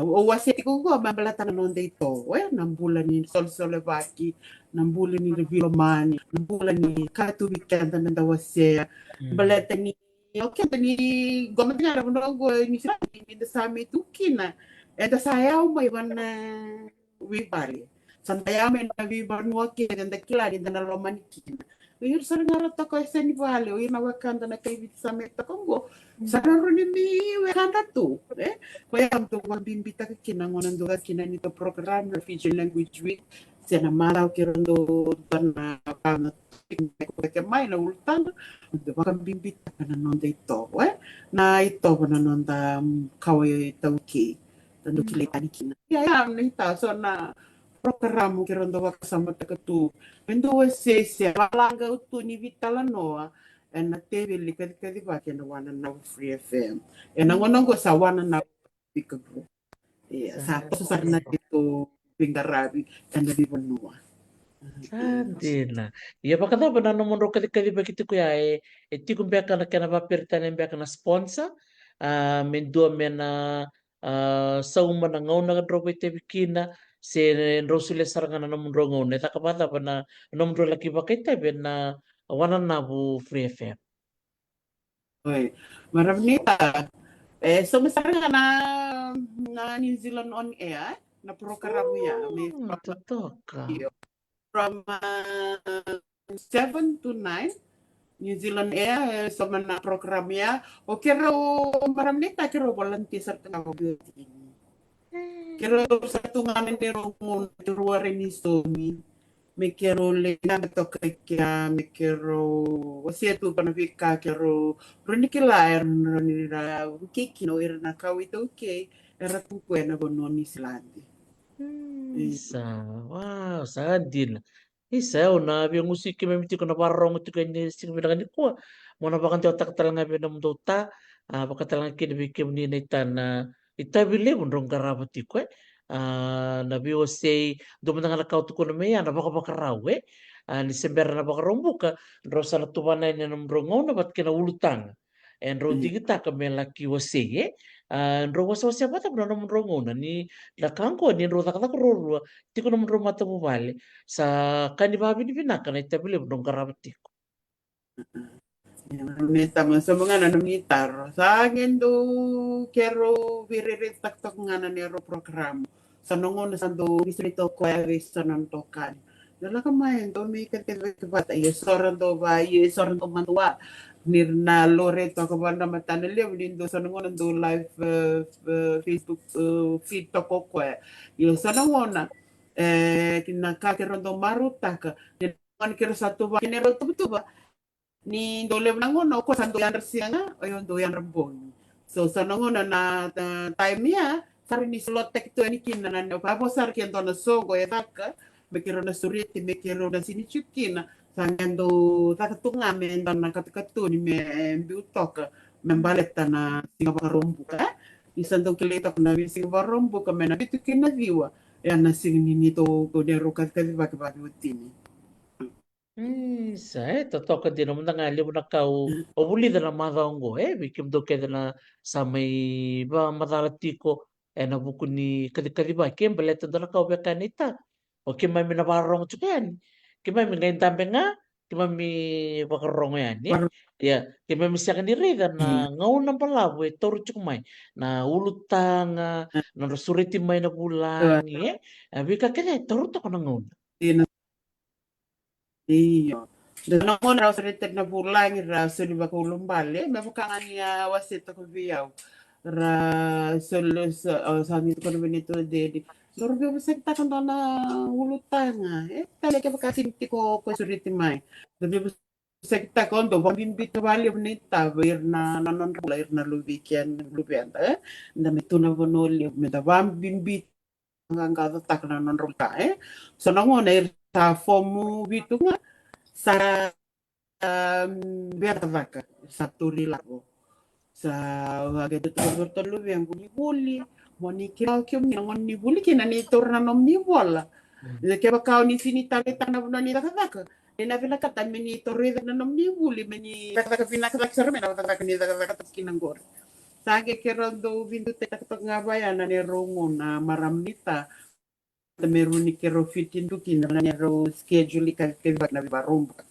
o waseti ko go mabalata na non dito nang bulan ni Solsolevaki nang bulan ni Vilomani nang bulan ni Katubikanda na dawasya balata ni okay ni gomatnya na go ni sa ni sa mi tukina eta sayaw may wana wibari santaya may na wibar mo ke da kilari da na lomani kina yun sa nga to ko sa ni vale o na wakanda na kay sa meta kongo sa ro ni mi wakanda tu kaya ang to bimbita ka kinangonan do kina nito program na Fijian Language Week sena maraw kirondo na kana que mai na ultando do baka bimbita ka na non dito na ito na non da kawai tawki tando kilitani kina ya nita so na program kirondo waka sama takatu endo se balanga utu ni vitala noa na TV likadi ba kena wana na Free FM na ngono go sa wana na pikagro sa sa na dito pingarabi kanda di banua Adila. Ia pakata pa na naman ro kali bakit ko ya ti kung beka na kana ba perta na beka na sponsor mendua mena sa uma na ngau na ro te bikina se ro sule saranga na naman ro ngau ne takapata pa na naman ro laki bakit ben na wana na bu Free FM. Oi maramnita so masaranga na New Zealand on air na program ya may Totoka. from 7 to 9 New Zealand Air so na program ya o kero maramnita kero volunteer sa tanga beauty kero sa tunganan ni Romon turuare ni Somi me kero le na to kaya me kero wasia tu panavika kero ronikila ronira kikino irna kawito okay era tu na bononi silandi Isa, wow, sadin. Isa, na biang musik kami miti ko na parang ito kanya sing bilang ko. Mo na bakang otak talaga binam dota, baka talaga kinabikim ni na na itabili mo rong karabat ko na biyo say duman nga nakaw ko na may na baka bakarawe. Ni sember na baka rombuka, rosa na tumanay na ng rongaw na ba't kinaulutang. And ro di kita kami laki wasay ro wasa bata na naman rongo na ni lakangko ni ro takata ko ro ti ko naman ro mata mo bale sa kanibabi ni pinaka na itabili mo karabati ko. Neta man sa mga nanungitar sa akin do kero viriritak tak nga na nero program sa nungon na sa do distrito ko ay sa nantokan Dala ka main to mi ka bata ye soran to ba ye soran to mantua nirna lore to ka banda matana le lindo sanangon do live Facebook feed to ko ko ye sanangona kina ka ke rondo maru taka ni man kira satu ba kini rondo tu ba ni dole nangono ko santo yan sianga o yon do yan rambon so sanangona na time ya sari ni slot tek to ni kin na pa po sar kian to na sogo ya taka bekiro na suriti bekiro na sini chukina sangendo takatunga me ndana katukatu ni me biutoka membaleta na singa barombu ka isando kileta kuna singa barombu ka mena bitu kina viwa ya na singi ni to ko dero katkati baki utini Sa totoka din naman nga libo na kau o buli na madongo bikim do keda na sa may ba madaratiko na buku ni kadi ba kim baleta do na kau bekanita o kim may minabarong chukan kim may ngayon tambe nga kim may bakarong yan ya kim may misya ni reda na ngaw ng palabo toro chukumay na ulutang na rasuriti may na gulang bika kaya toro to ko na ngaw iyo dan ako na sa retek na pulang ra so di ba ko lumbale me bukangan niya wasito ko biyaw ra solo sa nito ko benito de Lorbe sekta kan na ulutanga tale ke bakasinti ko suriti mai Lorbe sekta kon do bimbit bali bonita ver na non ir na lubikian lubianta na metuna bonoli me da bimbit nganga tak na non ruta so nango na ir sa fomu bitu nga sa vaca sa turilago sa wage de tortolo yang buli moni kila kyo mi ngon ni buli kina ni torna nom ni bola de ke ba kaw ni fini tale tana bona ni vaca na vila kata mini torre na nom ni buli mini vaca fina kata sar mena vaca ni vaca kinangor sage kerondo vindu te tak ngabayana ni rongo na maramnita meruni kero fitin dukin na ro schedule ka ke na barumba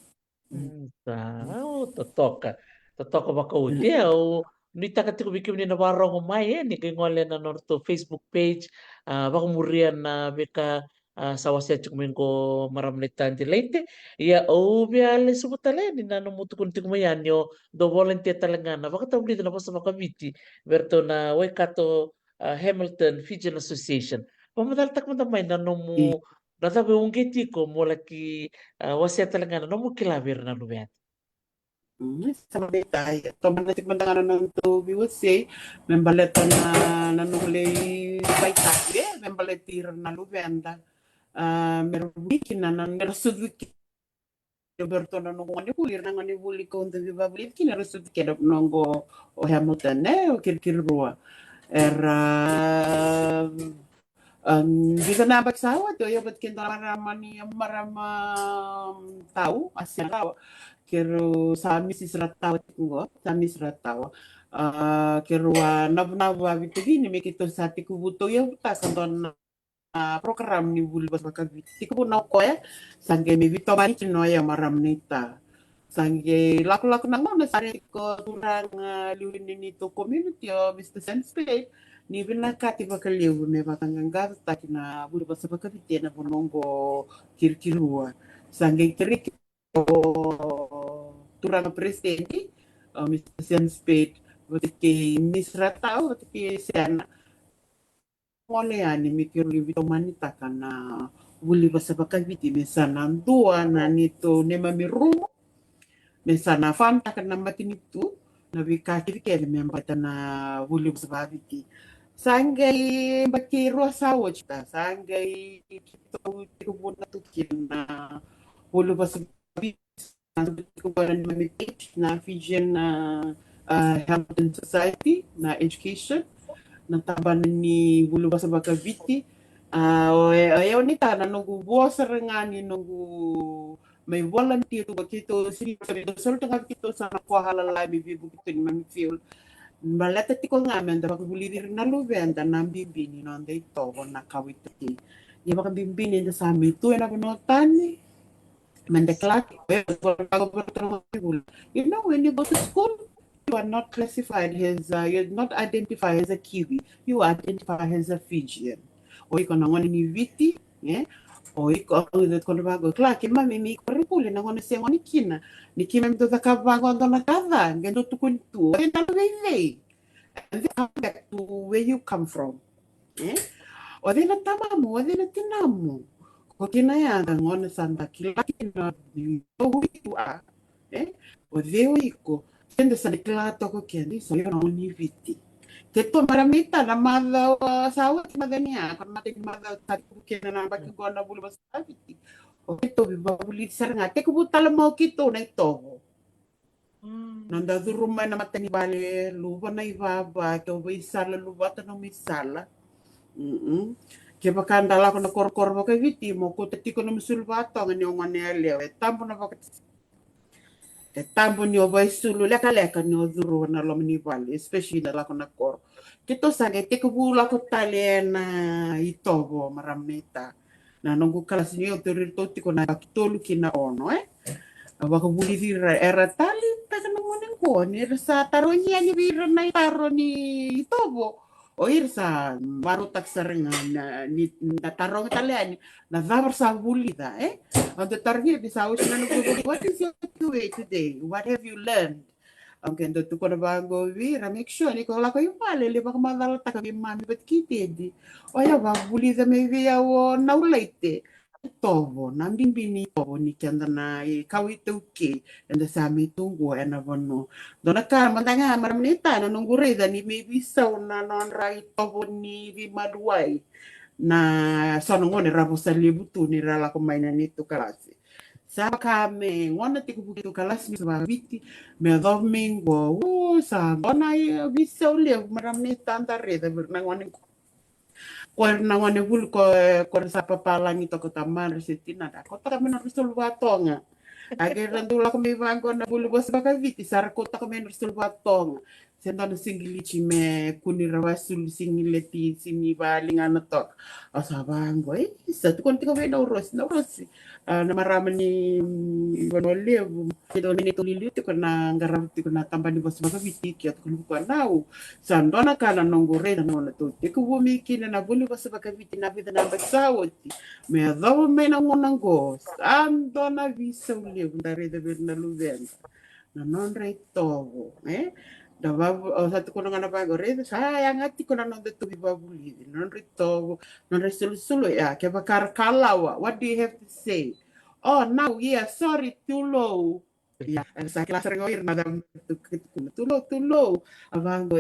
Totoka. Totoka makauti au nita katiko bikim ni nabarong umay ni kay ngole na norto Facebook page baka murian na bika sawasya chukumin ko maramlitan di late ya o biale subutale ni nano mutu kunti kumayan yo do volunteer talaga na baka tabli na sa makamiti berto na wekato Hamilton Fijian Association pamadaltak mo tamay nano mo natabi ungiti ko mula ki wasya talaga na mo kilabir na lumiat. Sama beta toman na tikman ng to say membaleta na nanuli baita membaleti na lubenda meron wiki na nerasud wiki Roberto na nung ni kulir na ngani buli ko unta viva buli kina rasud keda nongo o Hamilton o kirkirua era bisa na bagsawa to yo bat kinta marama tao asya tao kero sami sisratawa tingo sami sisratawa kero nabnava vitini me kito sati kubuto yo ta kandon program ni bulbas makaviti ko na ko sangge mi vito mari no ya maram nita sangge laku-laku nang na sari ko turang liulin nito community o Mr. Sensei ni binakati bakaliw me batanganga ta kina bulbas makaviti na bonongo kirkirua sangge kirik turang presidente Mr. Sensei Porque misratao, porque siya Ole ani mikir vito manita kana wuli basa bakaviti mesana ndua na nito nema mirumo mesana fanta kana matinitu na vikakiri kere membata na wuli basa bakaviti sangai baki rosa wachta sangai kito tikubuna tukin na wuli basa bakaviti kubaran na Fijian Hamilton Society na education natabanan ni bulu basa bakaviti ayaw nita na nunggu buwa sarangani nunggu may volunteer to bakito sini sabi do solo tanga kito sa nakuha halala mi bibu kito ni mami feel malata tiko nga men da bakabuli na lubenda na bimbini no ande ito na kawiti ya bakabimbini da sa mi tu na binotani mandeklat you know when you go to school you are not classified as you're not identified as a Kiwi. You identify as a Fijian. O ikaw na ngani ni Viti, Oi, quando vago, claro que mami mi corripuli na ngone se ngone kina. Ni kina mi tota ka vago na kada, ngendo tu kuntu. Enta lo vei. And then come back to where you come from. Eh? O de na tamamu, o de na tinamu. Ko kina ya da ngone sanda kila kina o tu a. Eh? O de o iko. Tende sa kila to ko kendi so yo no ni viti. Te to maramita na mada sawa madania, kan mate mada tadi kina na baki gona bulu bas viti. O ito biba buli saranga te ko butala mo kito na ito. Nanda rumah na mata ni bale lupa na ibaba ke oba isala lupa ta no misala. Ke bakandala ko na kor ba kay viti mo ko tati ko na misulbato ngani ngani ale e tambo na ba e tambo ni oba isulu leka leka ni oduru na lo ni bale especially na la ko na kor. Kito sange te ko bula ko tale na itobo marameta. Na nunggu kalas ni o toti ko na kitolu kina ono Baka buli era tali taka na ngoning ko ni sa taro niya ni biro na taro ni itobo o irsa baru tak sering na taro italiani na dabar sa buli da on the target di sa usna no what is your way today, what have you learned. Ang kendo tu ko na bago vira make sure ni ko la ko yung pale le baka madal taka bi mami bet kiti di o ya ba buli da me via o na ulaite tovo na bimbini tovo ni kanda na kawi tuki and the sami tunggu na bono dona ka mandanga maramnita na nunggu reda ni may bisa na non rai tovo ni vi maduai na sono ngone rabo sa libutu ni rala ko mainan itu kalasi sa kame ngona tiku bukitu kalasi ni sa viti me domingo sa dona bisa ule maramnita antareda na ngone na ngone bul ko sa papalangi to ko tamar sitina da ko ta men rusul watonga age randula ko mi vango na bulu bos baka viti sar ko ta ko men rusul watonga sendo na singili me kuni rawasul singileti sini balinga na to asa bango sa to kon ti ko me no ros na marama ni bono levu do ni to lili ko na ngaram ti ko na tamba ni bos baka viti ki at ko ko nau sandona kana nongore na no to te ko mi kina na bulu bos baka viti na vida na baksawoti me do me na ngonango sandona visa levu dare de ver na luven na non re tovo da babu o satu kono ngana bago re sayang ati kono non de to bibabuli non re tovo non re sulu ya ke bakar kalawa what do you have to say. Oh, now, yeah, sorry, too low. Yeah, sa klase ng oir, madam, too low. Abango,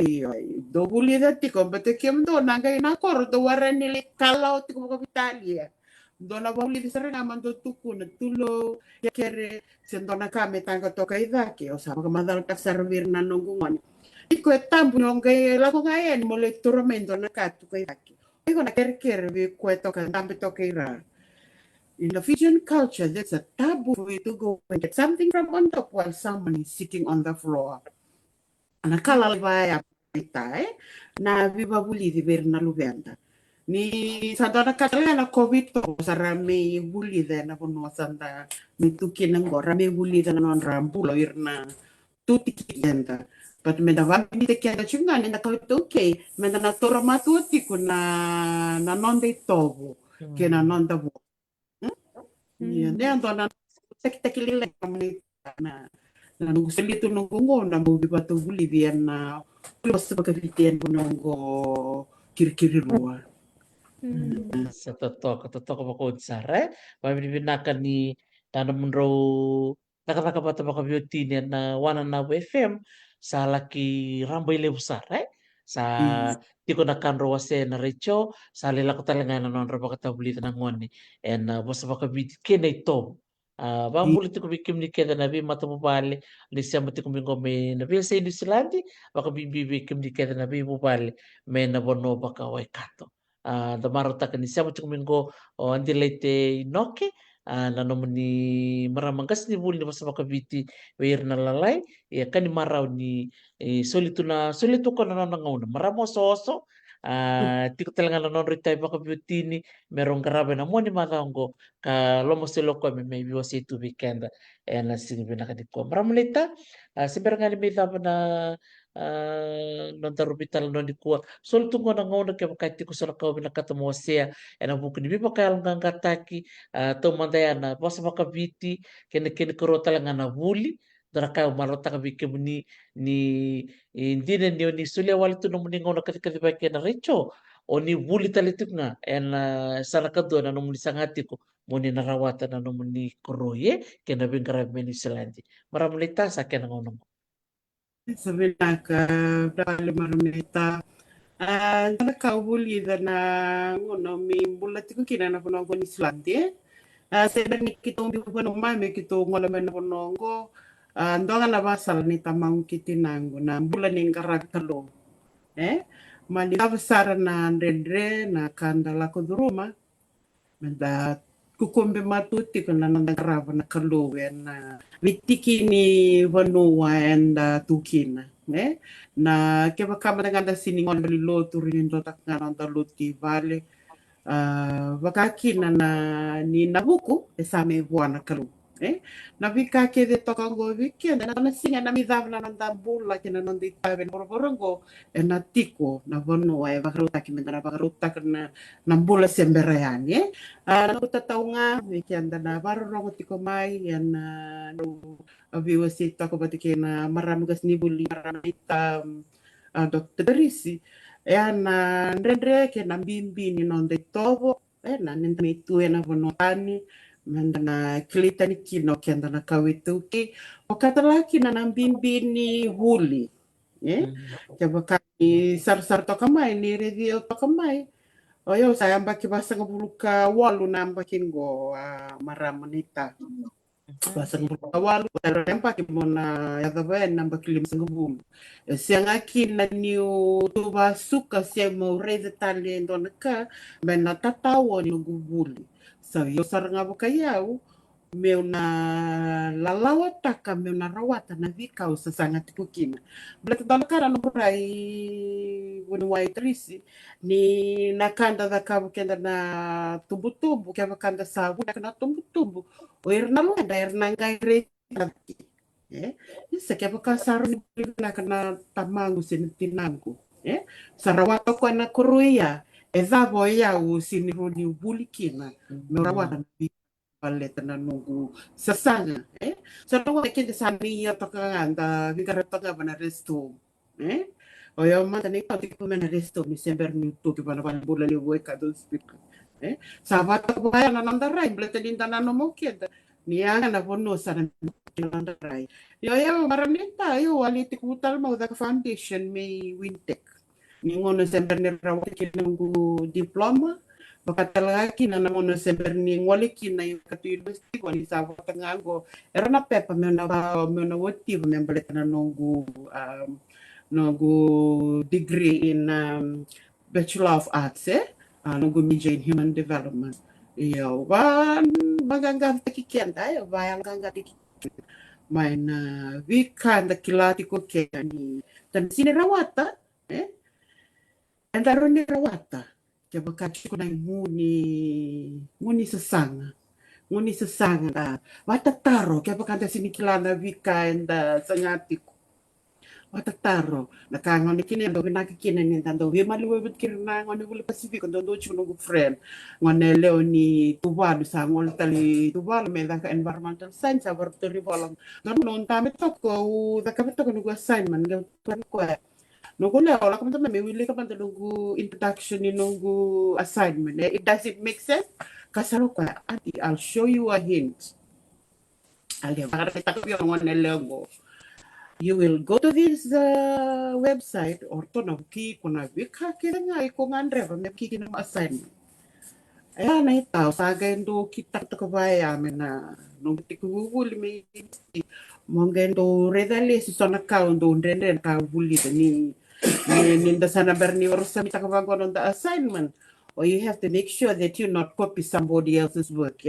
do buli dati ko, bate kem do, nangay na kor, do waran nili kalaw, tiko mo kapitalia. Do na buli di sarang naman do tuku, na tulo, ya kere, sendo na kami, tangka to kay daki, o sa mga madal tak servir na nunggungan. Iko etampo yung kay lako ngayon, mo le turamento na katu kay daki. Iko na kere-kere, kwento ka, tampi to kay rar. In the Fijian culture, there's a taboo way to go and get something from on top while someone is sitting on the floor. Nakala vaya pita na viva buli di ver na luvenda. Ni sa dona katala na COVID to sa rame buli na puno sanda mi tuki nang go rame buli na non rambulo irna tuti kenda. But me davam ni te kenda chunga ni na COVID okay. Me na tora matuti ko na non de tovo. Ke na non da Iya, ne antona tekilile na nunggu selito nunggu na mubi batu buli bian na plus pagkakitian ko nunggu kiri-kiri luar. Sa totoo ko sare pamibinakan ni tanam ro nakataka bata baka beauty ni na wana na FM sa laki ramboy lebu sare sa tiko na kan ro wase na recho sa lela ko talaga na non ro baka tabuli na ngoni en bosa baka beauty kene ito bambuli tiko bikim ni keda na bi mata bubale li siya mati kumbi me na bi sa New Zealand baka bibi kim ni keda na bi bubale me na bono baka waikato da marota ka ni siamo tuku mingo o andi leite inoke na nomo ni maramangas ni buli ni masama kabiti weir na lalai ya kan ni marau ni solitu ko na nona ngauna maramo soso tiko talaga na non ritai baka beauty ni merong karabe na mo ni matango ka lomo selo ko me maybe was itu weekend na sini binaka di ko maramulita siber nga ni may na non tarubital non dikua sol tungo na ngona ke makati ko sala kau bina kata mosia ena buku ni bipa kaya nganga taki to mandaya na basa makabiti kene kene korota ngana vuli dara kaya marota ka bike ni indine ni sulia wali tu no muni ngona kati kati ba kena richo o ni vuli talituk nga ena sana kadua na no muni sangati ko muni narawata na no muni koroye kena bingara meni selandi maramulita sa kena ngono. Sabina ka dali marumita. Sana kaubuli na ngono mi bulati ko kina na pono ni Islandi. Seda ni kito mbi pono mai kito ngola mena ponongo. Ndonga na basal ni tamang kitinango na bula ni ngarakalo. Mali besar na ndendre na kandala ko duruma. Menda kukumbe matuti kana nanda grava na kaluwe na vitiki ni vanua and tukina na keba kama nganda sini ngon bali lotu rin do tak nganda luti vale vakakina na ni nabuku esame buana kalu na vika ke de toka go vike na singa na midavna nanda bula kina nandi tabe boroborongo na tiko na vanua e vakaruta kimenda vakaruta kana na bula sembereani na utataunga vike anda na varorongo tiko mai yan no aviwa si tako batike na maramugas ni buli maramita Dr. Darisi na ndrendre ke na mbimbi ni nonde tovo na nindani tu na vonotani manda na kilita ni kino kenda na kawituki okatalaki na mbimbi ni huli kaya kami sar-sar toka mai ni review toka mai oyo saya mbaki basa ngabuluka walu na mbakin go maramanita basa ngabuluka walu pero mbaki mona yadaba na mbaki ngabulu siang aki na niu tuba suka siang mo reze tali ndonaka mena tatawa ni ngubuli so yo saranga bakayau meu na lalawa taka meu na rawata na vikau sasanga tikukina blata dalakara no burai wani wai trisi ni nakanda da kabu kenda na tumbu-tumbu kaya kanda sabu na tumbu-tumbu o irna lo da irna ngai re isa kaya kasaru ni na kana tamangu sinitinangu sarawata ko na kuruia ezavo ya usini roni bulikina meu rawata na paleta na nungu sasanga so no wa kende sani ya tokanga vigara toka bana resto o yo manda ni pati ko mena resto mi sember ni to ki bana bana bola ni we ka do speak sabata ko ya na nanda rai blete dinda na no mo kenda ni anga na bono sana nanda rai yo maramita yo wali tikutal mo da foundation me wintek ni ngono sember ni rawat ki nungu diploma Bakatalaki na namono sember ni ngole kina yung katu university ko ni sa tangago era na pepa me na woti me baleta na nongu degree in Bachelor of Arts nongu major in Human Development iyo maganga takikenda yo bayanga tikikenda main vikanda kilati ko kani tan sini rawata endaro ni rawata kaya bakati ko na nguni sasanga da watataro kaya bakanta sinikilana vika enda sangati ko watataro nakangon kini ndo nakikina ni tando we maluwe bitkirna ngone bule pasifiko ndo chuno friend ngone leoni tubalu sa ngol tali tubalu me ka environmental science laboratory bolang non tame toko da kapito ko assignment ko Nunggu leo, lah kamu teman mewili kapan nunggu introduction ni nunggu assignment. It does it make sense? Kasaro ka, Auntie, I'll show you a hint. Alia, bakar kita ko yung one lego. You will go to this website or to na ki kuna wika kira nga iko ngandre pa may kiki ng assignment. Ayan na itaw, sagay ndo kita to kabaya na nung tikubuli may mongendo redali si sona ka ndo ndende ka buli ni ninda sana berni urusan kita kabago on the assignment or you have to make sure that you not copy somebody else's work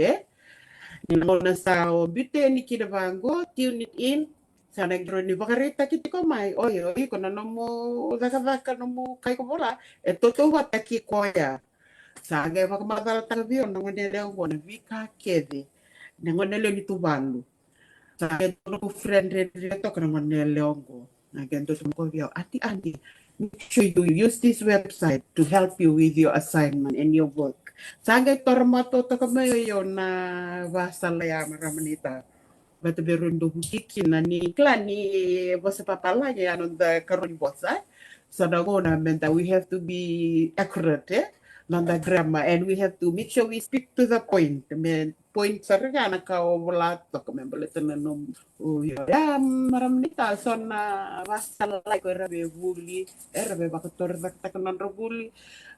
nina sa bite ni kita bango tune it in sana gro ni bakarita kita ko mai oyo ko na mo daka no mo kai ko bola to wata ki koya saga ba kamadal tabi on ngone leo bona vika kede ngone le ni tubalu saga to ko friend re to ko ngone leo Again, to some ati make sure you use this website to help you with your assignment and your work. Sagay tormato to kamayo yon na basa laya maramanita. Bata berundo hukiki na ni klani bosa papala ya the karun bosa. So na go na menta we have to be accurate on the grammar and we have to make sure we speak to the point. I mean, point sarga na ka wala to kami balita na num ya maramnita so na basa like ko rabe buli rabe bakator bakta kanon rabuli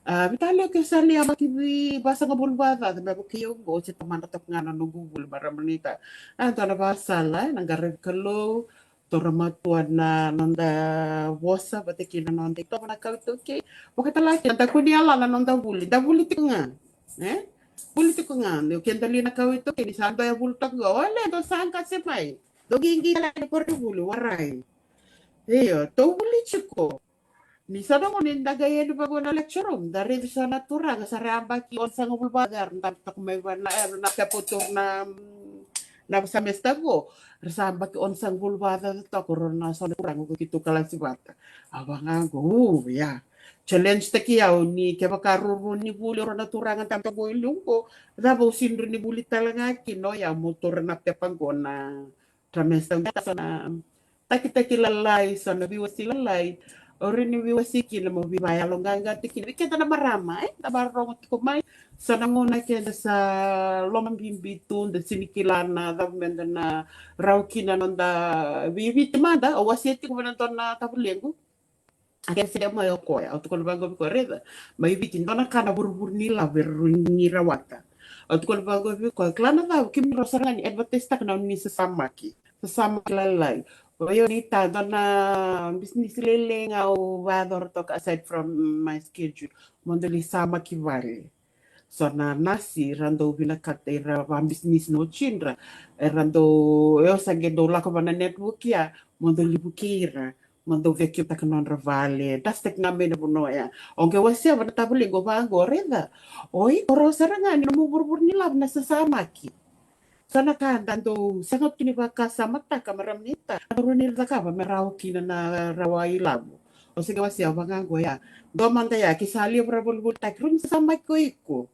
vitale ke sali abaki basa ngabulbada na ko kiyo go si tamana tok nga na Google maramnita anto na basa la nang kalo toramatuan na nonda wosa batikina nonda ito na kautuke wakatala kanta kuniala na nonda buli tinga buli tinga yo kenta lina kauto kini santo ya bultak go wala to sangka sepay dogingi la ko buli waray to buli chiko ni sana mo ninda gaya ni bago na lecture room dari sa natura nga sa ramba ki on sa ngubul bagar tak may na kaputur na semester go rasamba ki on sang bulbada to corona so kurang ko kitu kala si bata abang go ya challenge ta kiyaw ni ke bakaruro ni buli ro naturangan tanto go ilung ko dabo sinro ni buli talaga kino ya motor na tepanggo na trimester sa na taki lalay sa nabi wasi lalay orin ni wasi kila mo bibaya longganga tiki kita na marama tabarong ko may sa nanguna kaya sa lomang bimbitun da sinikilana da menda na raw kina nonda bibitimada o wasiti ko na na tabulengo akan sila mo ko auto ko bago ko reda may bitin dona kana burbur nila berni rawata auto ko bago ko klana da kim rosaran advertise ta kana ni sesama lalay Oyo nita dona business lele nga o vador to aside from my schedule mondeli sama kivale so na nasi rando binakatera wa business no chinra rando eu sage do la ko na network ya mondeli bukira mando vecchio ta kanon vale das tek na me no ya onge wasia bana tabuli go ba go reda oi oro saranga ni mo burbur ni lab na sasama ki sana ka dando sangat kini baka samata kamaramnita runil ka ba meraw kina na rawai labo o sige wasi abang go ya do manda ya kisali brabul tak run sama ko iko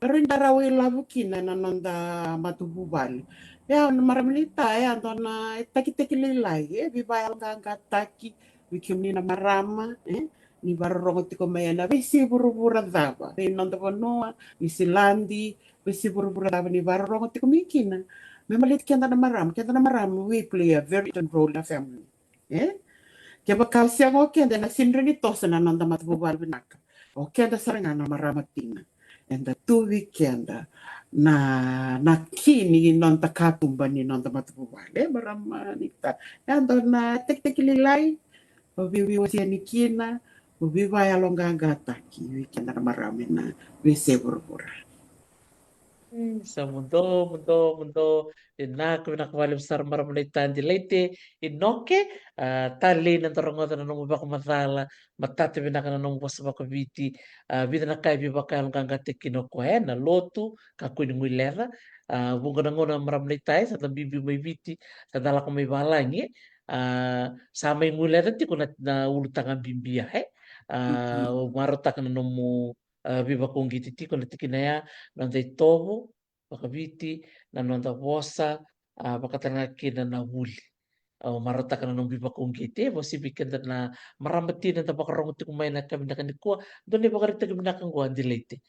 pero inda rawai labo kina na nanda matububal ya maramnita ya do na taki lilay bibayal ka taki wikimni na marama ni barrongo tiko mayana bisi buru-buru daba ni nanda bonoa ni silandi bisi buru-buru daba ni barrongo tiko mikina memalit kenta na maram we play a very important role in the family kaya bakal siyang kenda na sinrin ito sa nananda matububal binaka kenda sarangan na maramatina and the 2 weekend na kini nonta katumba ni nonta matububal maramanita and na tek-tekililay wabiwasi ni kina ubibaya longa taki weekend na marami na buru-buru. Sa mundo, inako pinakawalim sa maramalitan di leite, inoke, tali ng tarongotan na nung baka matala, matati pinaka na nung basa baka biti, bida na kaya bibaka yung gangate kinokwe, na lotu, kakuin ng wilera, bunga na nguna maramalitay, sa tabibi may biti, sa dala ko may balangi, sa may wilera, ti ko na ulutangan bimbiya, marota ka na nung biba kong gititi ko na tikinaya nanda itomo pakabiti na nanda wosa pakatanaki na nahuli marata ka na nung biba kong giti mo sibikan na maramati na tapakarong ti kumain na kami na kanikuha doon ni bakarita kami na kang guhan dilate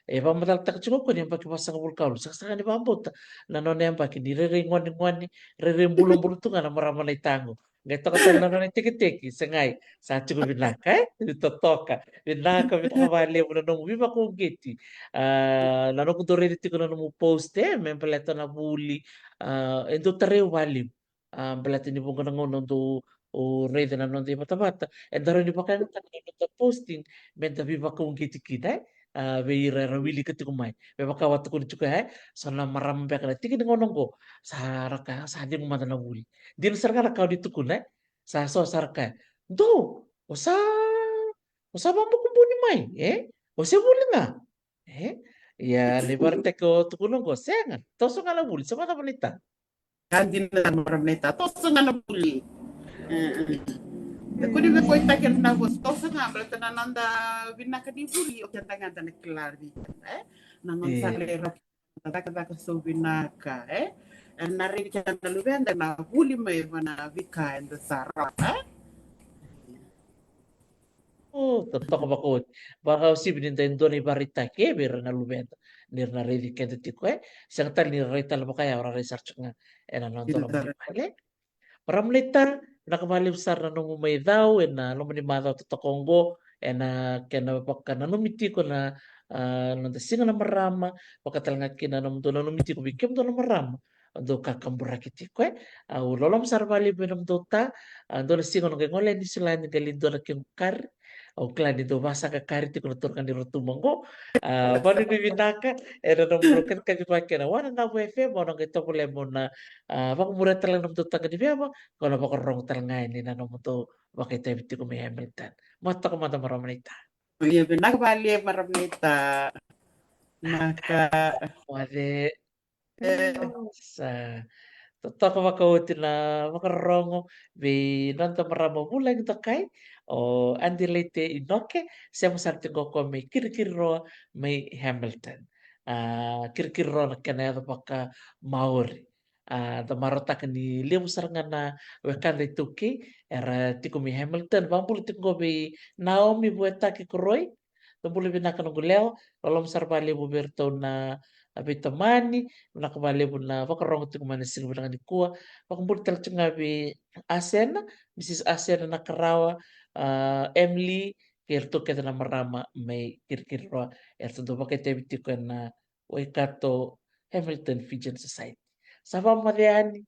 pamataltak chungo ko niyan pakipasa ng bulkaw sa ni bambot na noon yan baki ni riring bulong-bulong to nga na maramanay tango Gaito ka tang nanon tiki-tiki sangay sa chugo binaka ito toka binaka binakabali mo na nung biba kong giti nanong ko rin ko na nung post men pala na buli endo tare walim pala tinibong ko na ngon do o rede na non di mata-mata and daro ni baka na posting men da biba kong giti kita beira rawili ka tikumay be baka wat ko chuka sana marambe ka tiki ngonong ko sa raka sa di mo mata na buli din sarka kau ditukuna sa so sarka do usa usa ba mo kumbuni mai usa buli nga eh ya libarte ko tukuno ko senga toso nga la buli sa mata bonita Kandi na maram na ita toso nga na buli Kuni me koi taken na gostosa nga berarti nananda vinaka di buli o kanta nga na klari na non Iya. sale ra taka so vinaka na rin kanta luvenda na buli me vana vika and sara Oh, totoo bakod. Baka si binintayin doon ay barita ke, bira na lumenta. Nir na ready ka dito ko eh. Isang tal ni rita mo kaya orang research nga. Eh, nanon to naman Sara ipale. Para malitan, nakamalim sar na nung may daw, na lumani madaw to Kongo, na kaya na baka na numiti ko na nanda singa na marama, pagkatal nga kina nung doon na numiti ko, bikim doon na marama. Do kakambura kiti ko eh. Lolom sar bali binam dota, doon na singa nung ngole di sila ni galindo na kyung kar, o klan dito basa ka kar ti ko naturkan di rotumanggo. Bali bibinaka, era nung broken kami pakai na wana na wefe mo nang ito pula mo na baka mura talang nam dota ka di ba kalau baka rong talangay ni na namo to bakit tayo biti ko may Hamilton. Mata ko mata maramanita. iya vinaka bali maramnita naka Wade eh sa totoo makauti na makarongo be nonto maramo bulan to kai o andilete inoke siamo sarti ko may kirkiro may Hamilton. Kirkiro na kanaya baka Maori. Da marota ni liam saranga na wekande tuki era tiko mi Hamilton bambul tiko be Naomi bueta ki koroi tumbuli binaka no guleo lolom sarbali buberto na abitamani nakabali po na pakarong ito kumana sila na kuha pakumbul talaga nga bi Asena Mrs. Asena nakarawa Emily kerto kita na marama may kirkirwa erto do bakit ebiti ko na Waikato Hamilton Fijian Society. Sa pamariani,